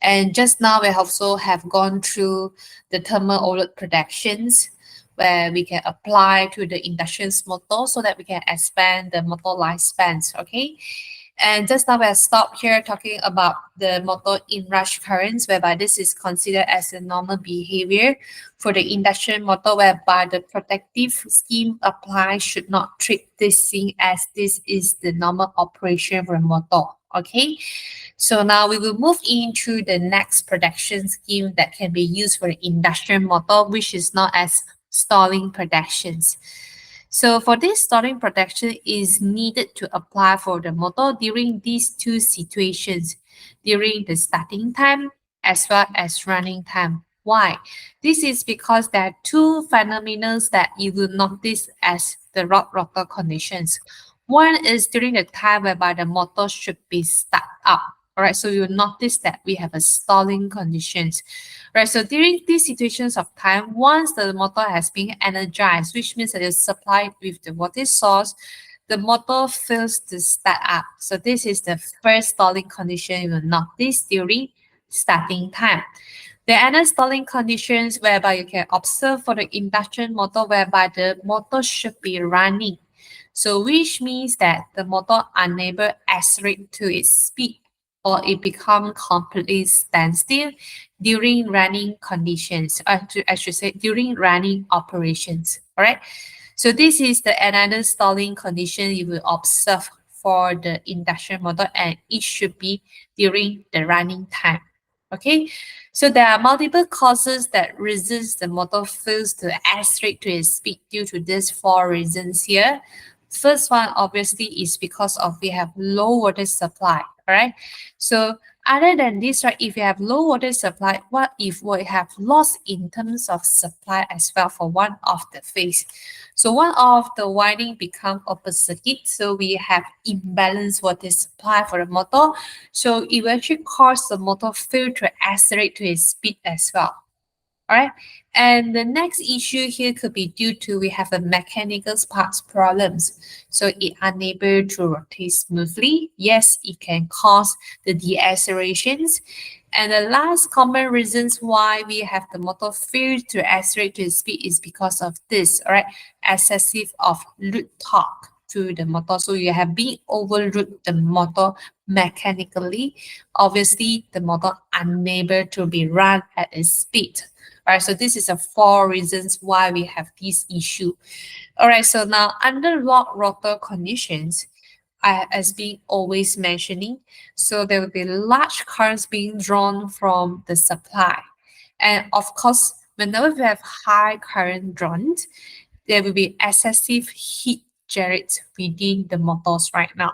And just now we also have gone through the thermal overload protections where we can apply to the induction motor so that we can expand the motor lifespans. Okay. And just now we have stopped here talking about the motor inrush currents, whereby this is considered as a normal behavior for the induction motor, whereby the protective scheme applied should not treat this thing as this is the normal operation for a motor. Okay, so now we will move into the next protection scheme that can be used for the induction motor, which is known as stalling protections. So for this stalling protection is needed to apply for the motor during these two situations, during the starting time as well as running time. Why? This is because there are two phenomena that you will notice as the rod rotor conditions. One is during the time whereby the motor should be start up. All right, so you'll notice that we have a stalling conditions. Right, so during these situations of time, once the motor has been energized, which means that it's supplied with the voltage source, the motor fails to start up. So this is the first stalling condition you will notice during starting time. The other stalling conditions whereby you can observe for the induction motor whereby the motor should be running. So which means that the motor unable to accelerate to its speed or it become completely standstill during running conditions, I should say during running operations. All right. So this is the another stalling condition you will observe for the induction motor, and it should be during the running time. Okay. So there are multiple causes that resist the motor fails to accelerate to its speed due to these four reasons here. First one obviously is because of we have low water supply. All right. So other than this, right, if you have low water supply, what if we have loss in terms of supply as well for one of the phase? So one of the winding become opposite, so we have imbalanced water supply for the motor. So it will actually cause the motor fail to accelerate to its speed as well. All right. And the next issue here could be due to we have a mechanical parts problems. So it unable to rotate smoothly. Yes, it can cause the deaccelerations. And the last common reasons why we have the motor fail to accelerate to speed is because of this, all right, excessive of root torque to the motor. So you have been overload the motor mechanically. Obviously, the motor unable to be run at its speed. All right, so this is the four reasons why we have this issue. All right, so now under lock rotor conditions, as being always mentioning, so there will be large currents being drawn from the supply. And of course, whenever we have high current drawn, there will be excessive heat generated within the motors right now.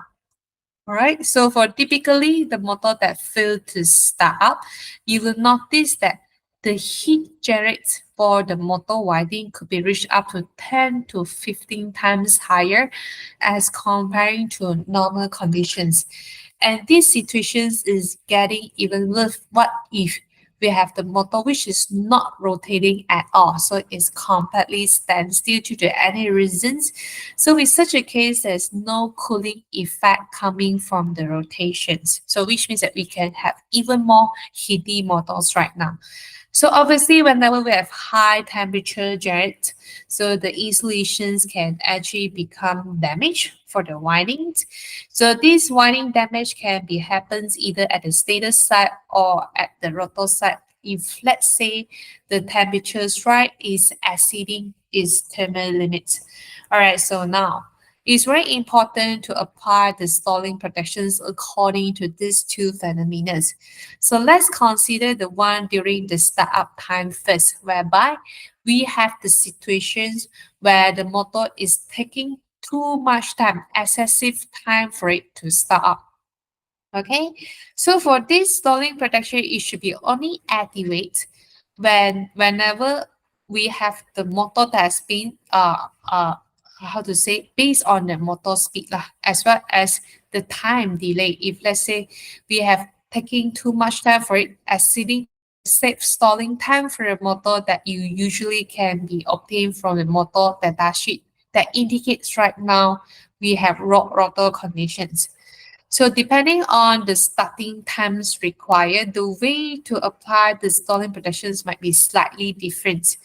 All right, so for typically the motor that fail to start up, you will notice that the heat generated for the motor winding could be reached up to 10 to 15 times higher as comparing to normal conditions. And these situations is getting even worse. What if we have the motor which is not rotating at all? So it's completely standstill due to any reasons. So in such a case, there's no cooling effect coming from the rotations. So which means that we can have even more heaty motors right now. So obviously, whenever we have high temperature jet, so the insulations can actually become damaged for the windings. So this winding damage can be happens either at the stator side or at the rotor side. If let's say the temperatures right is exceeding its thermal limit. All right, so now It's very important to apply the stalling protections according to these two phenomena. So let's consider the one during the startup time first, whereby we have the situations where the motor is taking too much time, excessive time for it to start up. Okay, so for this stalling protection, it should be only activate whenever we have the motor that has been how to say, based on the motor speed lah, as well as the time delay. If let's say we have taking too much time for it, exceeding the safe stalling time for a motor that you usually can be obtained from the motor data sheet that indicates right now we have rotor conditions. So depending on the starting times required, the way to apply the stalling protections might be slightly different.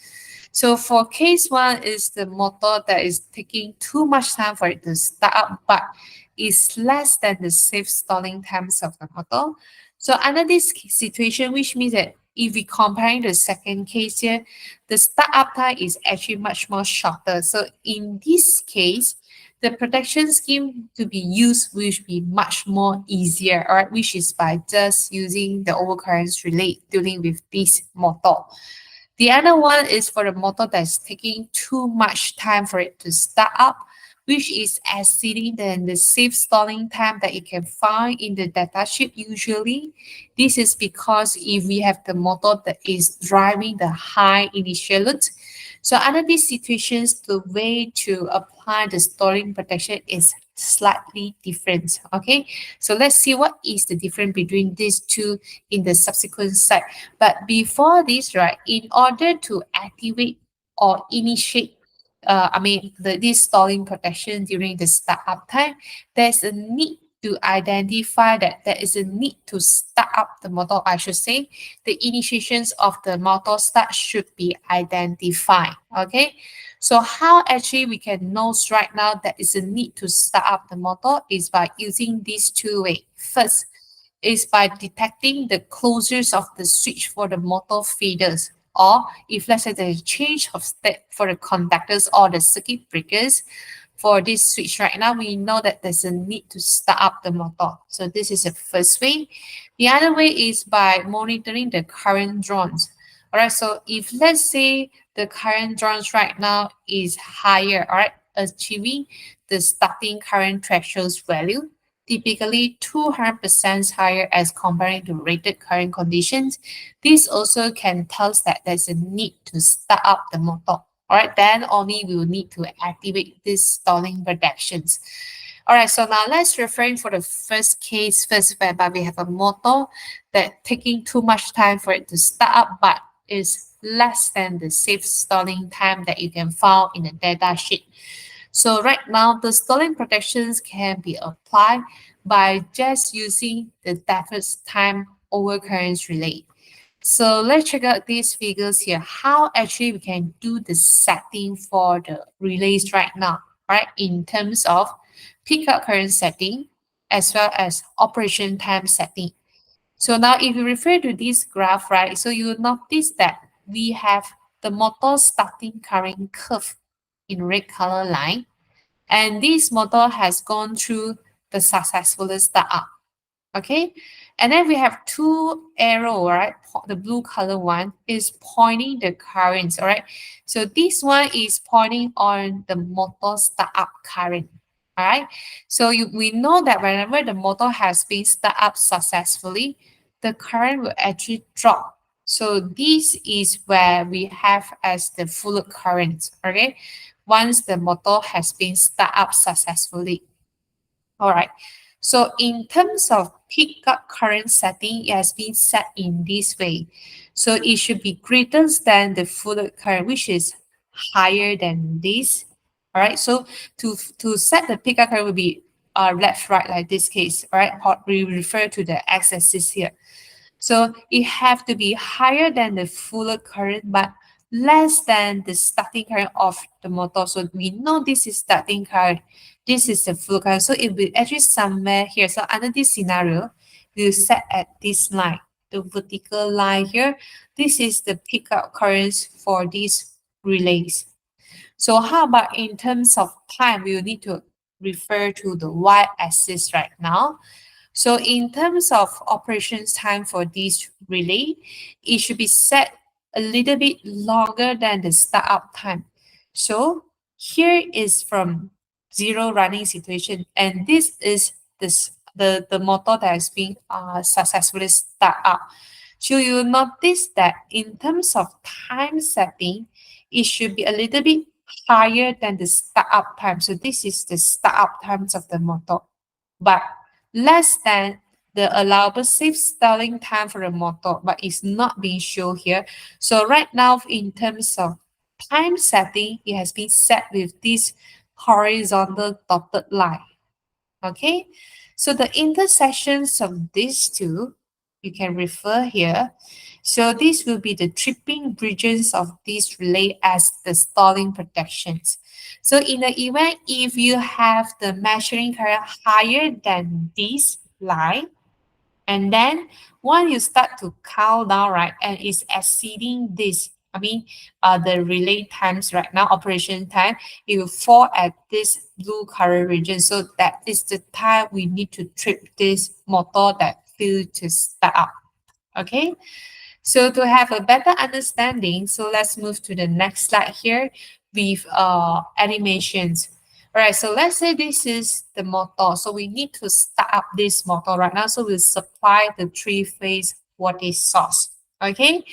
So for case one is the motor that is taking too much time for it to start up, but is less than the safe stalling times of the motor. So under this situation, which means that if we comparing the second case here, the startup time is actually much more shorter. So in this case, the protection scheme to be used will be much more easier, all right, which is by just using the overcurrents relay dealing with this motor. The other one is for the motor that's taking too much time for it to start up, which is exceeding the safe stalling time that you can find in the datasheet usually. This is because if we have the motor that is driving the high initial load, so under these situations, the way to apply the stalling protection is slightly different. Okay, so let's see what is the difference between these two in the subsequent slide. But before this, right, in order to activate or initiate this stalling protection during the startup time, there's a need to identify that there is a need to start up the motor. I should say the initiations of the motor start should be identified. Okay, so how actually we can know right now that is a need to start up the motor is by using these two ways. First is by detecting the closures of the switch for the motor feeders, or if let's say there's a change of state for the conductors or the circuit breakers for this switch right now, we know that there's a need to start up the motor. So this is the first way. The other way is by monitoring the current draws. All right, so if let's say the current draws right now is higher, all right, achieving the starting current threshold value, typically 200% higher as comparing to rated current conditions. This also can tell us that there's a need to start up the motor. All right, then only we will need to activate these stalling protections. All right, so now let's refrain for the first case first, whereby we have a motor that taking too much time for it to start up, but is less than the safe stalling time that you can find in the data sheet. So right now, the stalling protections can be applied by just using the default time overcurrents relay. So let's check out these figures here, how actually we can do the setting for the relays right now, right? In terms of pickup current setting, as well as operation time setting. So now if you refer to this graph, right, so you will notice that we have the motor starting current curve in red color line. And this motor has gone through the successful startup. Okay, and then we have two arrow, right? The blue color one is pointing the currents, all right? So this one is pointing on the motor startup current, all right? So we know that whenever the motor has been start up successfully, the current will actually drop. So this is where we have as the full current, okay? Once the motor has been start up successfully. All right. So in terms of pickup current setting, it has been set in this way. So it should be greater than the full current, which is higher than this. All right. So to set the pickup current will be left, right, like this case, all right? Or we refer to the x-axis here. So it have to be higher than the full current, but less than the starting current of the motor. So we know this is starting current. This is the full current. So it will actually somewhere here. So under this scenario, we'll set at this line, the vertical line here. This is the pickup currents for these relays. So how about in terms of time, we will need to refer to the y-axis right now. So in terms of operations time for this relay, it should be set a little bit longer than the startup time. So here is from zero running situation, and this is the motor that has been successfully start up. So you notice that in terms of time setting, it should be a little bit higher than the startup time. So this is the startup times of the motor, but less than the allowable safe stalling time for the motor, but it's not being shown here. So right now, in terms of time setting, it has been set with this horizontal dotted line. Okay, so the intersections of these two, you can refer here. So this will be the tripping regions of this relay as the stalling protections. So in the event if you have the measuring current higher than this line, and then when you start to count down, right, and it's exceeding this, the relay times right now, operation time, it will fall at this blue color region. So that is the time we need to trip this motor that failed to start up. Okay. So to have a better understanding, so let's move to the next slide here with animations. All right, so let's say this is the motor. So we need to start up this motor right now. So we'll supply the three-phase voltage source. Okay,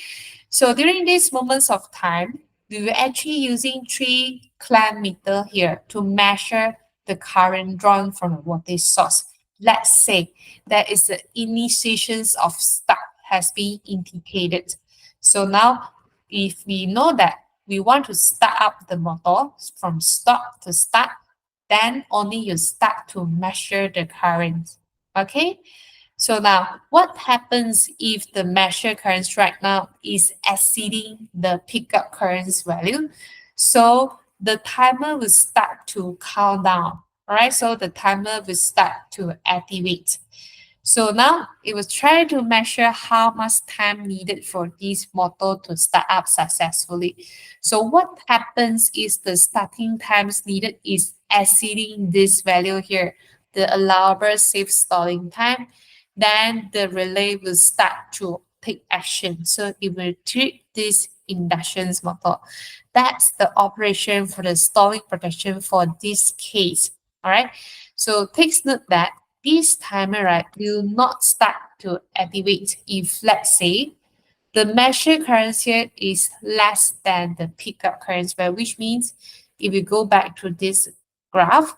so during these moments of time, we were actually using three clamp meter here to measure the current drawn from the voltage source. Let's say that is the initiations of start has been indicated. So now if we know that we want to start up the motor from stop to start, then only you start to measure the current. Okay, so now what happens if the measured currents right now is exceeding the pickup currents value? So the timer will start to count down. All right, so the timer will start to activate. So now it was trying to measure how much time needed for this motor to start up successfully. So what happens is the starting times needed is exceeding this value here, the allowable safe stalling time. Then the relay will start to take action. So it will treat this induction motor. That's the operation for the stalling protection for this case. All right. So take note that this timer, right, will not start to activate if, let's say, the measured current here is less than the pickup current value, which means if you go back to this graph,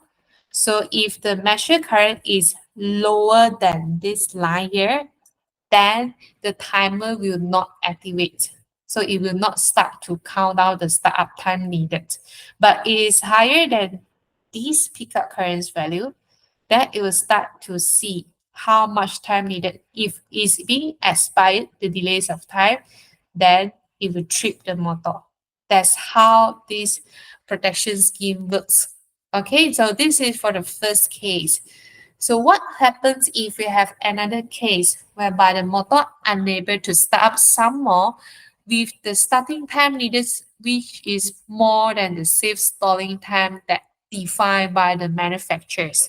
so if the measured current is lower than this line here, then the timer will not activate. So it will not start to count down the startup time needed. But it is higher than this pickup current value, then it will start to see how much time needed. If it's being expired, the delays of time, then it will trip the motor. That's how this protection scheme works. Okay, so this is for the first case. So what happens if we have another case whereby the motor unable to start up some more with the starting time needed, which is more than the safe stalling time that defined by the manufacturers.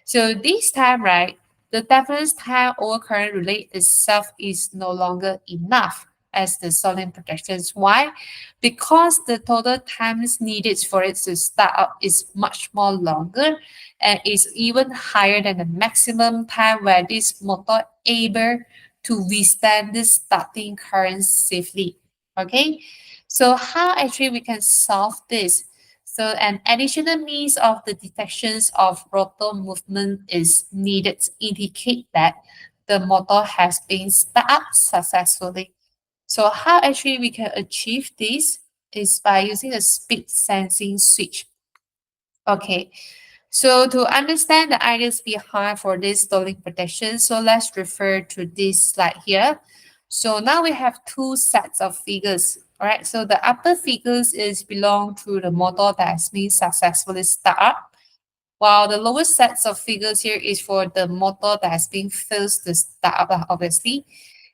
So this time, right, the deference time over current relay itself is no longer enough as the stalling protections. Why? Because the total times needed for it to start up is much more longer and is even higher than the maximum time where this motor able to withstand the starting current safely. Okay, so how actually we can solve this? So an additional means of the detections of rotor movement is needed to indicate that the motor has been start up successfully. So how actually we can achieve this is by using a speed sensing switch. Okay, so to understand the ideas behind for this stalling protection, so let's refer to this slide here. So now we have two sets of figures. All right, so the upper figures is belong to the motor that has been successfully start up, while the lower sets of figures here is for the motor that has been failed to start up, obviously.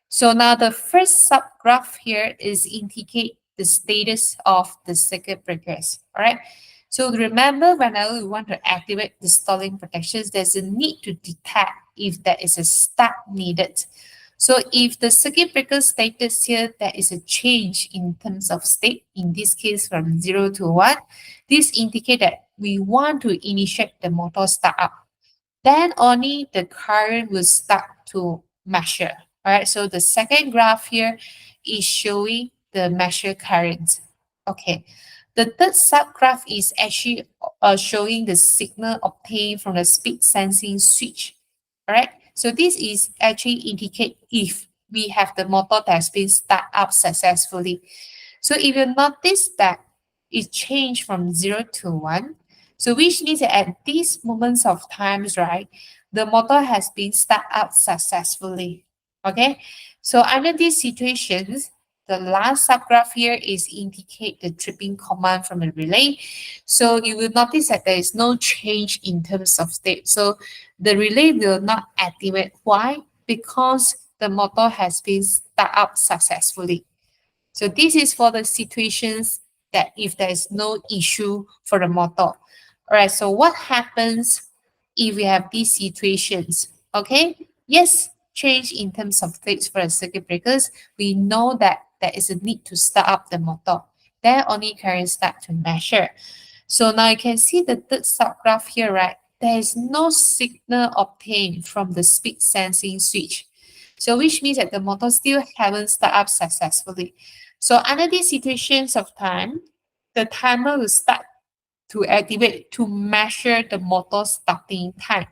So now the first subgraph here is indicate the status of the circuit breakers. All right. So remember, whenever we want to activate the stalling protections, there's a need to detect if there is a start needed. So if the circuit breaker status here, there is a change in terms of state, in this case from 0 to 1, this indicates that we want to initiate the motor startup. Then only the current will start to measure. All right, so the second graph here is showing the measure current. Okay, the third subgraph is actually showing the signal obtained from the speed sensing switch. All right, so this is actually indicate if we have the motor that has been start up successfully. So if you notice that it changed from 0 to 1, so which means that at these moments of times, right, the motor has been start up successfully. Okay, so under these situations, the last subgraph here is indicate the tripping command from the relay. So you will notice that there is no change in terms of state. So the relay will not activate. Why? Because the motor has been start up successfully. So this is for the situations that if there is no issue for the motor. All right, so what happens if we have these situations? Okay, yes, change in terms of states for the circuit breakers. We know that there is a need to start up the motor. Then only current start to measure. So now you can see the third subgraph here, right? There is no signal obtained from the speed sensing switch. So which means that the motor still haven't start up successfully. So under these situations of time, the timer will start to activate to measure the motor starting time.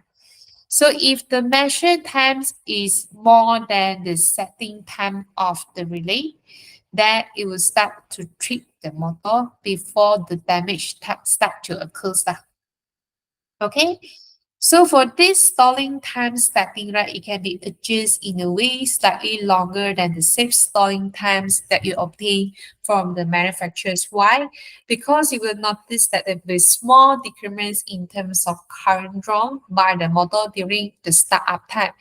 So if the measured times is more than the setting time of the relay, then it will start to trip the motor before the damage start to occur. Okay, so for this stalling time setting, right, it can be adjusted in a way slightly longer than the safe stalling times that you obtain from the manufacturers. Why? Because you will notice that there will be small decrements in terms of current drawn by the motor during the startup time.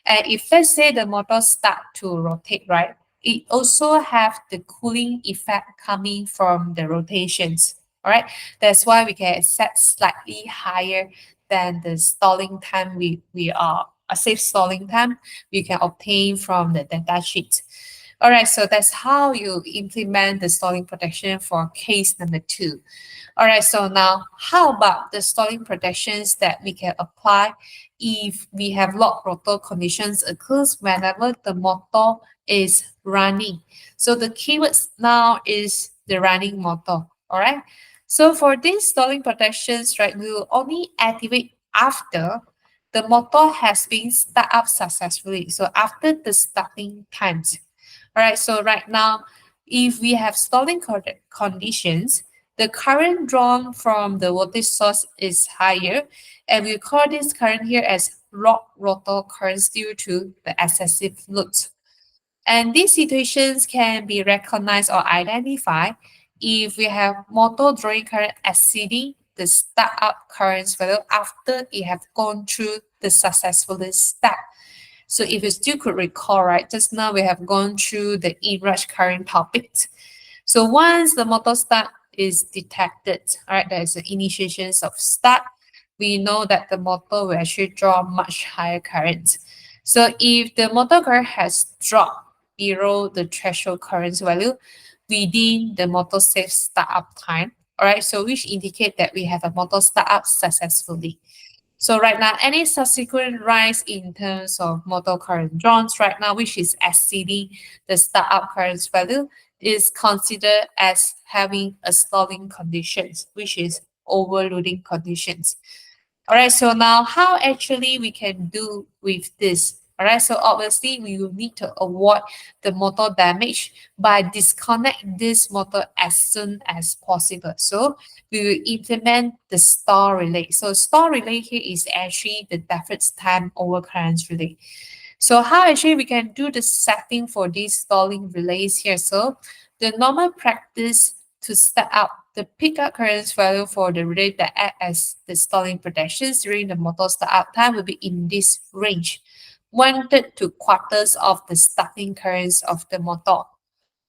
And if let's say the motor start to rotate, right, it also have the cooling effect coming from the rotations. All right, that's why we can set slightly higher than the stalling time we are a safe stalling time we can obtain from the data sheet. All right, so that's how you implement the stalling protection for case number 2. All right, so now how about the stalling protections that we can apply if we have lock rotor conditions occurs whenever the motor is running? So the keywords now is the running motor. All right. So for these stalling protections, right, we will only activate after the motor has been start up successfully. So after the starting times. All right. So right now, if we have stalling conditions, the current drawn from the voltage source is higher, and we call this current here as lock rotor currents due to the excessive load. And these situations can be recognized or identified if we have motor drawing current exceeding the startup currents value after it have gone through the successful step. So if you still could recall, right, just now we have gone through the in-rush current topic. So once the motor start is detected, all right, there is an initiations of start, we know that the motor will actually draw much higher current. So if the motor current has dropped below the threshold current value within the motor safe startup time, all right, so which indicate that we have a motor startup successfully. So right now, any subsequent rise in terms of motor current drawn right now, which is exceeding the startup current value, is considered as having a stalling conditions, which is overloading conditions. All right, so now how actually we can do with this? All right, so obviously we will need to avoid the motor damage by disconnect this motor as soon as possible. So we will implement the store relay. So store relay here is actually the deferred time over current relay. So how actually we can do the setting for these stalling relays here? So the normal practice to set up the pickup current value for the relay that act as the stalling protections during the motor startup time will be in this range, 1/3 to quarters of the starting currents of the motor.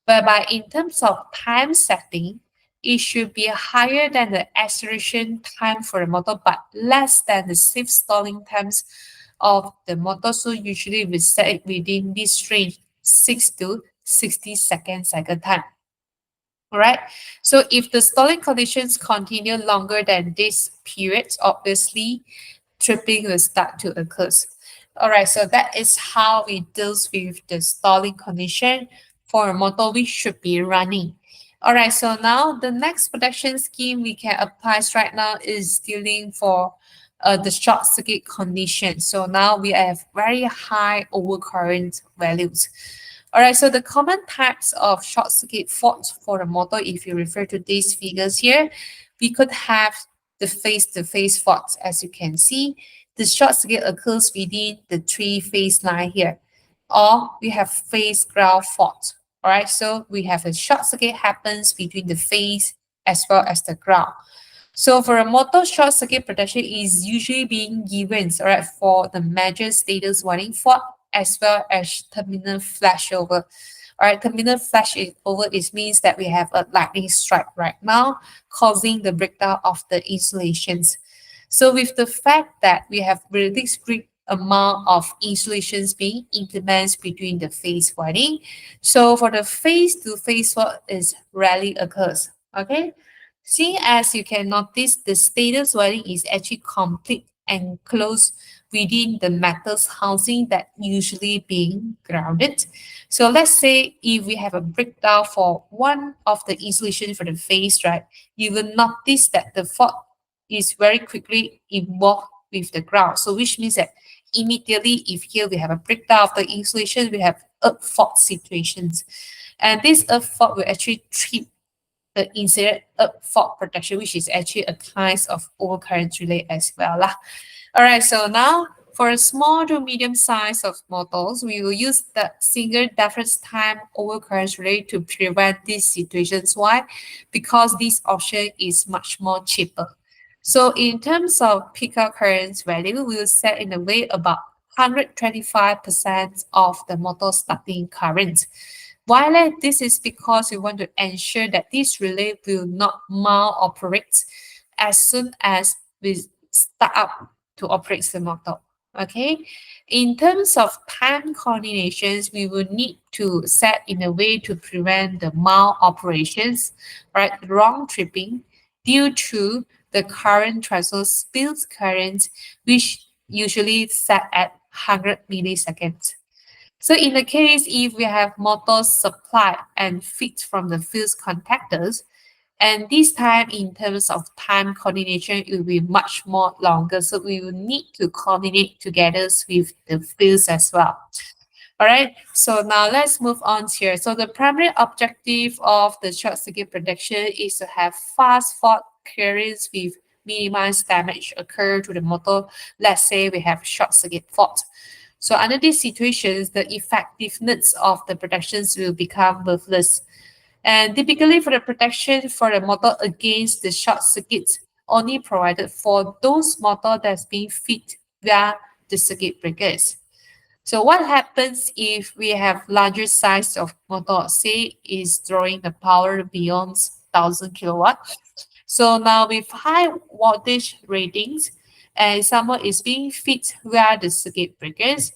Whereby in terms of time setting, it should be higher than the acceleration time for the motor, but less than the safe stalling times of the motor. So usually we set it within this range, 6 to 60 second cycle time. All right. So if the stalling conditions continue longer than this period, obviously tripping will start to occur. All right, so that is how we deals with the stalling condition for a motor which should be running. All right, so now the next protection scheme we can apply right now is dealing for the short circuit condition. So now we have very high overcurrent values. All right, so the common types of short circuit faults for the motor, if you refer to these figures here, we could have the face-to-face faults. As you can see, the short circuit occurs within the three-phase line here, or we have phase ground fault. All right, so we have a short circuit happens between the phase as well as the ground. So for a motor, short circuit protection is usually being given, all right, for the major status warning fault as well as terminal flashover. All right, terminal flashover is means that we have a lightning strike right now, causing the breakdown of the insulations. So with the fact that we have really strict amount of insulations being implemented between the phase winding, so for the face-to-face fault is rarely occurs. Okay, seeing as you can notice, the status winding is actually complete and closed within the metals housing that usually being grounded. So let's say if we have a breakdown for one of the insulation for the face, right, you will notice that the fault is very quickly involved with the ground. So which means that immediately if here we have a breakdown of the insulation, we have earth fault situations. And this earth fault will actually trip the incident fault protection, which is actually a kind of overcurrent relay as well. Lah. All right, so now for a small to medium size of motors, we will use the single difference time overcurrent relay to prevent these situations. Why? Because this option is much more cheaper. So in terms of peak current value, we will set in a way about 125% of the motor starting current. Why this is because we want to ensure that this relay will not mal-operate as soon as we start up to operate the motor. Okay. In terms of time coordinations, we will need to set in a way to prevent the mal-operations, right? Wrong tripping due to the current transfer spills current, which usually set at 100 milliseconds. So in the case if we have motors supplied and fit from the fuse contactors, and this time in terms of time coordination, it will be much more longer. So we will need to coordinate together with the fuse as well. All right, so now let's move on here. So the primary objective of the short circuit protection is to have fast fault clearance with minimized damage occur to the motor. Let's say we have short circuit fault. So under these situations, the effectiveness of the protections will become worthless. And typically for the protection for the motor against the short circuits, only provided for those motor that's being fit via the circuit breakers. So what happens if we have larger size of motor, say is drawing the power beyond 1000 kilowatt? So now with high voltage ratings and someone is being fit via the circuit breakers,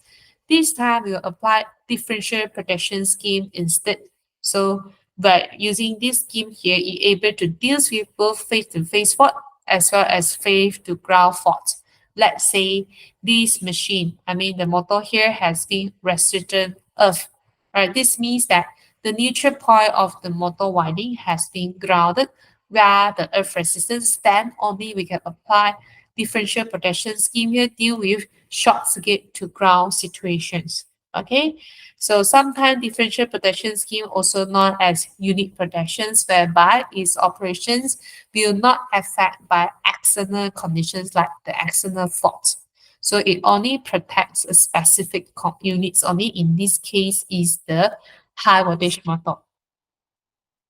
this time we'll apply differential protection scheme instead. So by using this scheme here, you're able to deal with both face-to-face fault as well as face-to-ground fault. Let's say this machine, I mean the motor here has been restricted earth. Right? This means that the neutral point of the motor winding has been grounded where the earth resistance, then only we can apply differential protection scheme here deal with short circuit to ground situations. Okay, so sometimes differential protection scheme also known as unit protections, whereby its operations will not affect by external conditions like the external fault. So it only protects a specific units only. In this case is the high voltage motor.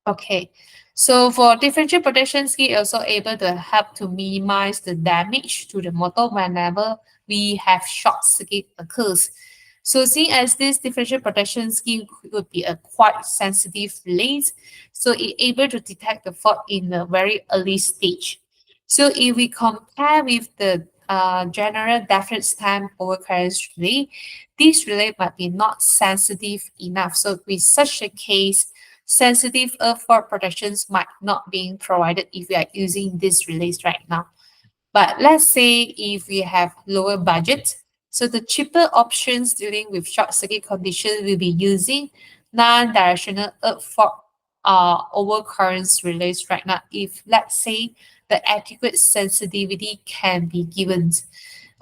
Okay, so for differential protection scheme, also able to help to minimize the damage to the motor whenever we have short circuit occurs. So seeing as this differential protection scheme would be a quite sensitive release, so it able to detect the fault in a very early stage. So if we compare with the general deference time overcurrents relay, this relay might be not sensitive enough. So with such a case, sensitive earth fault protections might not be provided if we are using this relays right now. But let's say if we have lower budget, so the cheaper options dealing with short circuit conditions will be using non-directional fault overcurrents relays right now. If let's say the adequate sensitivity can be given.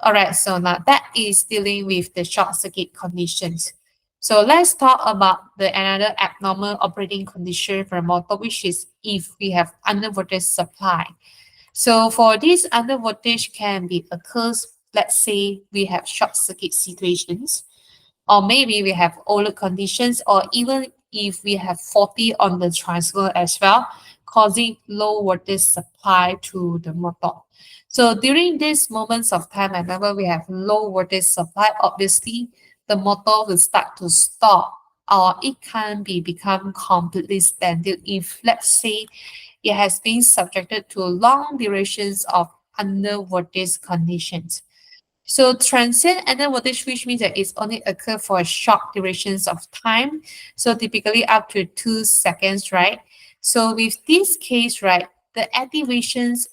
All right, so now that is dealing with the short circuit conditions. So let's talk about the another abnormal operating condition for a motor, which is if we have under voltage supply. So for this under voltage can be occurs, let's say we have short circuit situations, or maybe we have overload conditions, or even if we have faulty on the transformer as well, causing low voltage supply to the motor. So during these moments of time, whenever we have low voltage supply, obviously the motor will start to stop, or it can be become completely standstill if let's say it has been subjected to long durations of under voltage conditions. So transient under voltage, which means that it's only occur for short durations of time. So typically up to 2 seconds, right? So with this case, right, the activations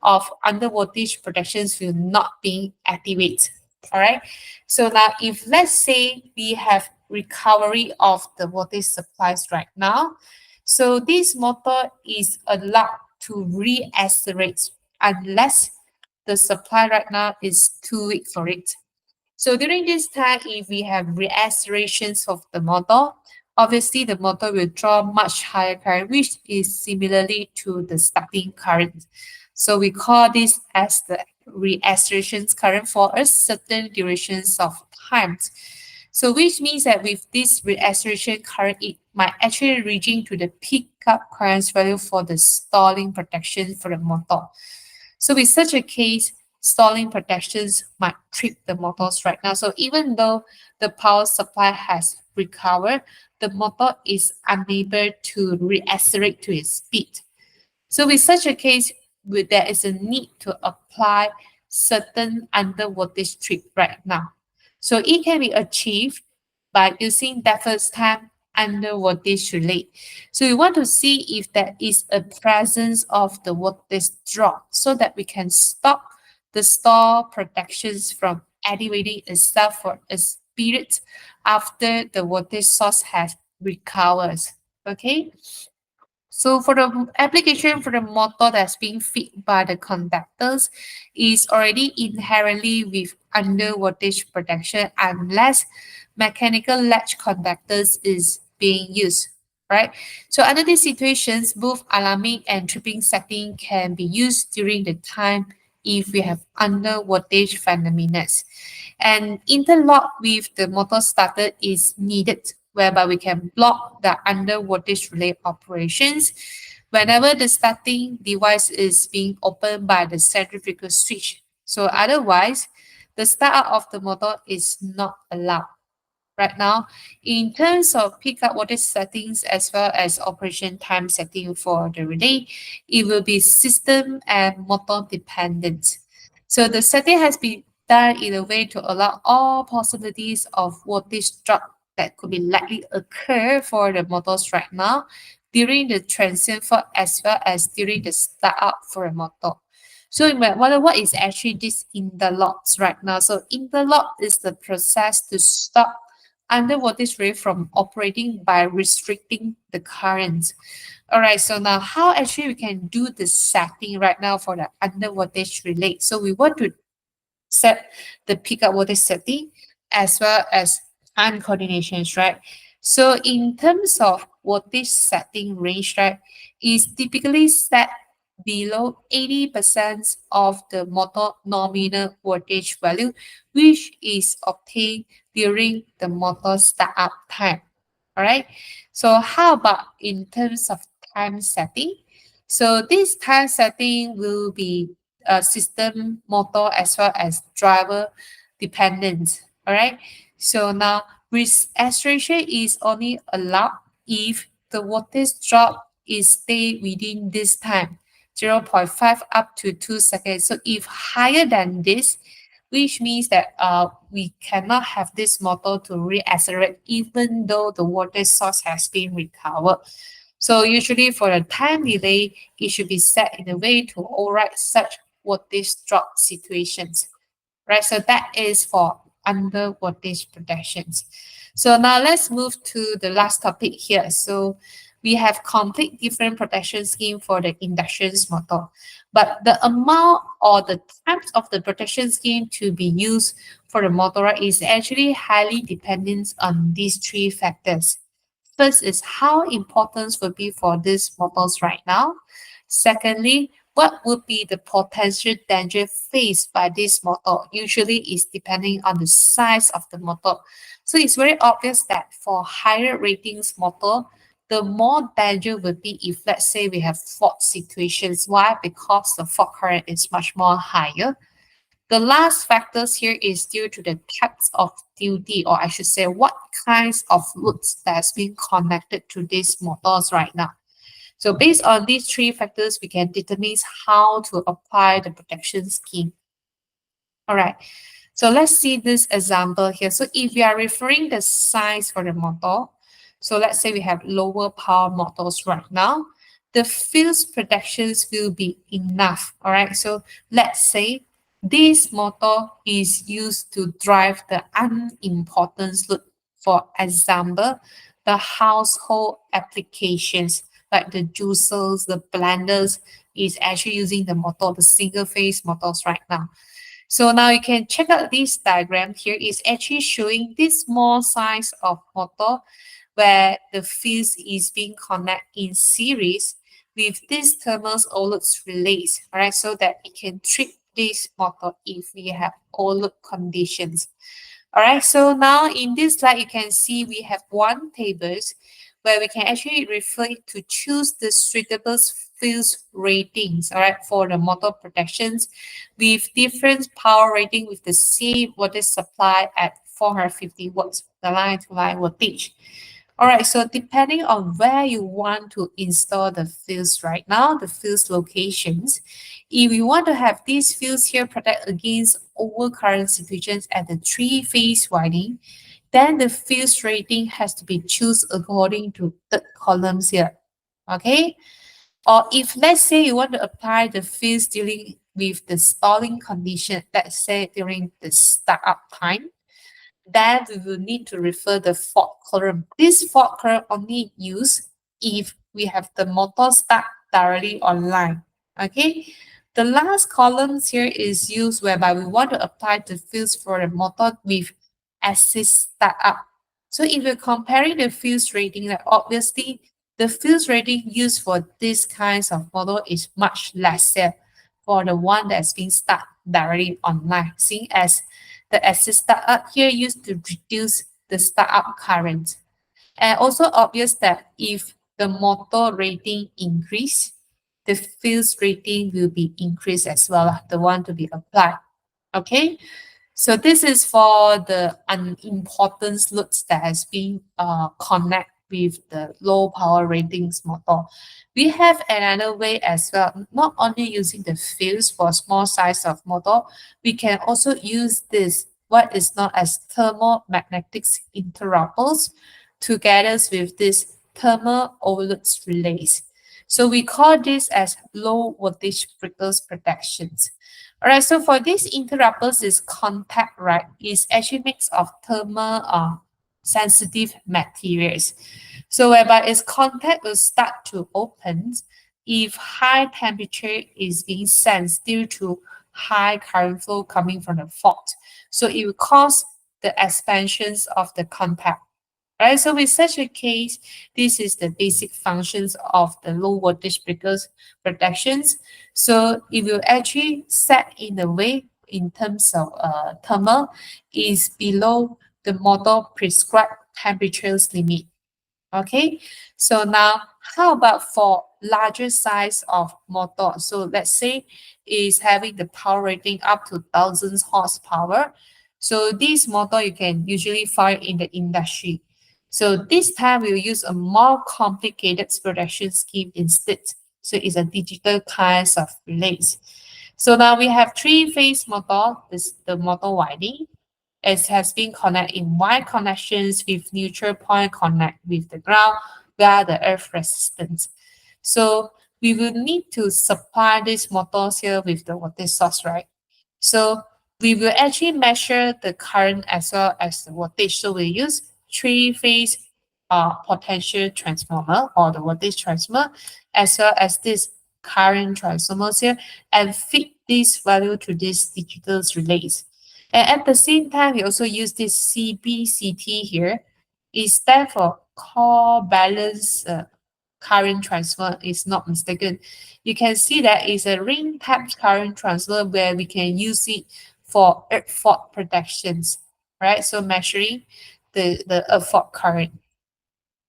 of under voltage protections will not be activated. All right. So now if let's say we have recovery of the voltage supplies right now, so this motor is allowed to re-accelerate unless the supply right now is too weak for it. So during this time, if we have reaccelerations of the motor, obviously the motor will draw much higher current, which is similarly to the starting current. So we call this as the reaccelerations current for a certain durations of times. So which means that with this reacceleration current, it might actually reaching to the peak up current value for the stalling protection for the motor. So with such a case, stalling protections might trip the motors right now. So even though the power supply has recovered, the motor is unable to reaccelerate to its speed. So with such a case, there is a need to apply certain under voltage trip right now. So it can be achieved by using deference time under voltage relay. So we want to see if there is a presence of the voltage drop so that we can stop the stall protections from activating itself for a period after the voltage source has recovered. Okay. So for the application for the motor that's being fed by the conductors is already inherently with under voltage protection unless mechanical latch conductors is being used, right? So under these situations, both alarming and tripping setting can be used during the time if we have under voltage phenomena. And interlock with the motor starter is needed, whereby we can block the under voltage relay operations whenever the starting device is being opened by the centrifugal switch. So otherwise, the start of the motor is not allowed. Right now, in terms of pickup voltage settings as well as operation time setting for the relay, it will be system and motor dependent. So the setting has been done in a way to allow all possibilities of voltage drop that could be likely occur for the motors right now during the transient fault as well as during the startup for a motor. So you might wonder what is actually this interlocks right now. So interlock is the process to stop under voltage relay from operating by restricting the current. All right, so now how actually we can do the setting right now for the under voltage relay? So we want to set the pickup voltage setting as well as time coordinations, right? So in terms of voltage setting range, right, is typically set below 80% of the motor nominal voltage value, which is obtained during the motor startup time. All right. So how about in terms of time setting? So this time setting will be system, motor, as well as driver dependent. All right. So now risk acceleration is only allowed if the voltage drop is stay within this time, 0.5 up to 2 seconds. So if higher than this, which means that we cannot have this motor to reaccelerate even though the voltage source has been recovered. So usually for a time delay, it should be set in a way to override such voltage drop situations, right? So that is for under voltage protections. So now let's move to the last topic here. So we have complete different protection scheme for the induction motor, but the amount or the types of the protection scheme to be used for the motor is actually highly dependent on these three factors. First is how important would be for these motors right now. Secondly, what would be the potential danger faced by this motor? Usually is depending on the size of the motor. So it's very obvious that for higher ratings motor, the more danger will be if let's say we have fault situations. Why? Because the fault current is much more higher. The last factors here is due to the types of duty, or I should say what kinds of loads that's been connected to these motors right now. So based on these three factors, we can determine how to apply the protection scheme. All right. So let's see this example here. So if we are referring the size for the motor, so let's say we have lower power motors right now, the field protections will be enough. All right. So let's say this motor is used to drive the unimportant load. For example, the household applications like the juicers, the blenders is actually using the motor, the single phase motors right now. So now you can check out this diagram here. It's actually showing this small size of motor where the fuse is being connected in series with this thermal overload relays, all right, so that it can trip this motor if we have overload conditions. All right, so now in this slide, you can see we have one tables where we can actually refer to choose the suitable fuse ratings, all right, for the motor protections with different power rating with the same voltage supply at 450 watts, the line to line voltage. All right, so depending on where you want to install the fuse right now, the fuse locations, if you want to have these fuse here protect against overcurrent situations at the three-phase winding, then the fuse rating has to be chosen according to the columns here. Okay? Or if let's say you want to apply the fuse during with the stalling condition, let's say during the startup time, then we will need to refer the fault column. This fault column only used if we have the motor start directly online. Okay. The last columns here is used whereby we want to apply the fuse for the motor with assist startup. So if you're comparing the fuse rating, like obviously the fuse rating used for these kinds of model is much lesser for the one that's being start directly online, seeing as the assist startup here used to reduce the startup current. And also obvious that if the motor rating increase, the fuse rating will be increased as well, the one to be applied. Okay, so this is for the unimportant loads that has been connect with the low power ratings motor. We have another way as well, not only using the fuse for small size of motor, we can also use this, what is known as thermomagnetic interrupters, together with this thermal overload relays. So we call this as low voltage breakers protections. All right, so for these interrupters is contact, right? It's actually mix of thermal sensitive materials. So whereby its contact will start to open if high temperature is being sensed due to high current flow coming from the fault. So it will cause the expansions of the contact. Right, so with such a case, this is the basic functions of the low voltage breakers protections. So if you actually set in a way in terms of thermal is below the model prescribed temperatures limit. Okay, so now how about for larger size of motor? So let's say is having the power rating up to thousands horsepower. So this model you can usually find in the industry. So this time we'll use a more complicated production scheme instead. So it's a digital kinds of relays. So now we have three-phase motor, this the motor winding. It has been connected in wide connections with neutral point connect with the ground via the earth resistance. So we will need to supply these motors here with the voltage source, right? So we will actually measure the current as well as the voltage. So we use three-phase potential transformer or the voltage transformer as well as this current transformers here and feed this value to these digital relays. And at the same time, we also use this CBCT here. It stands for core balance current transfer, is not mistaken. You can see that it's a ring type current transfer where we can use it for earth fault protections, right? So measuring the earth fault current.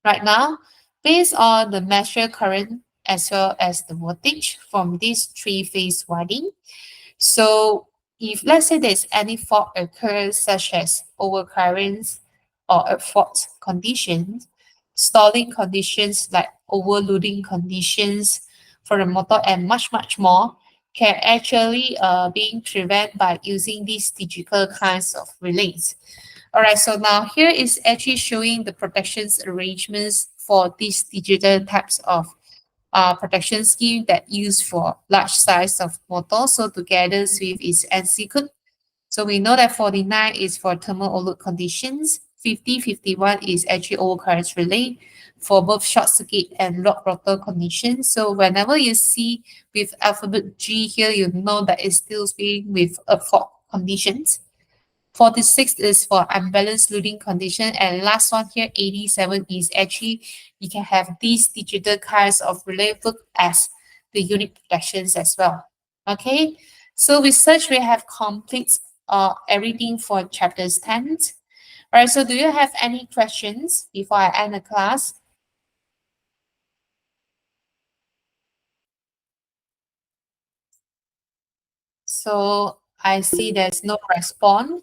Right now, based on the measured current as well as the voltage from this three-phase winding, so if let's say there's any fault occurs such as overcurrents or a fault conditions, stalling conditions like overloading conditions for the motor and much more can actually being prevented by using these digital kinds of relays. All right, so now here is actually showing the protections arrangements for these digital types of protection scheme that used for large size of motor. So together with its NC code. So we know that 49 is for thermal overload conditions, 51 is actually overcurrent relay for both short circuit and lock rotor conditions. So whenever you see with alphabet G here, you know that it's still being with a fault conditions. 46 is for unbalanced loading condition. And last one here, 87 is actually, you can have these digital kinds of relay book as the unit protections as well. Okay, so with such, we have complete everything for chapters 10. All right, so do you have any questions before I end the class? So I see there's no response.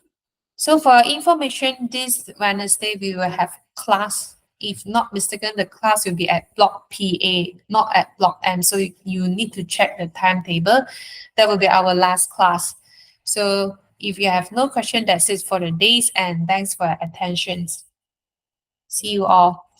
So for information, this Wednesday we will have class. If not mistaken, the class will be at block PA, not at block M. So you need to check the timetable. That will be our last class. So if you have no question, that's it for the days and thanks for your attention. See you all.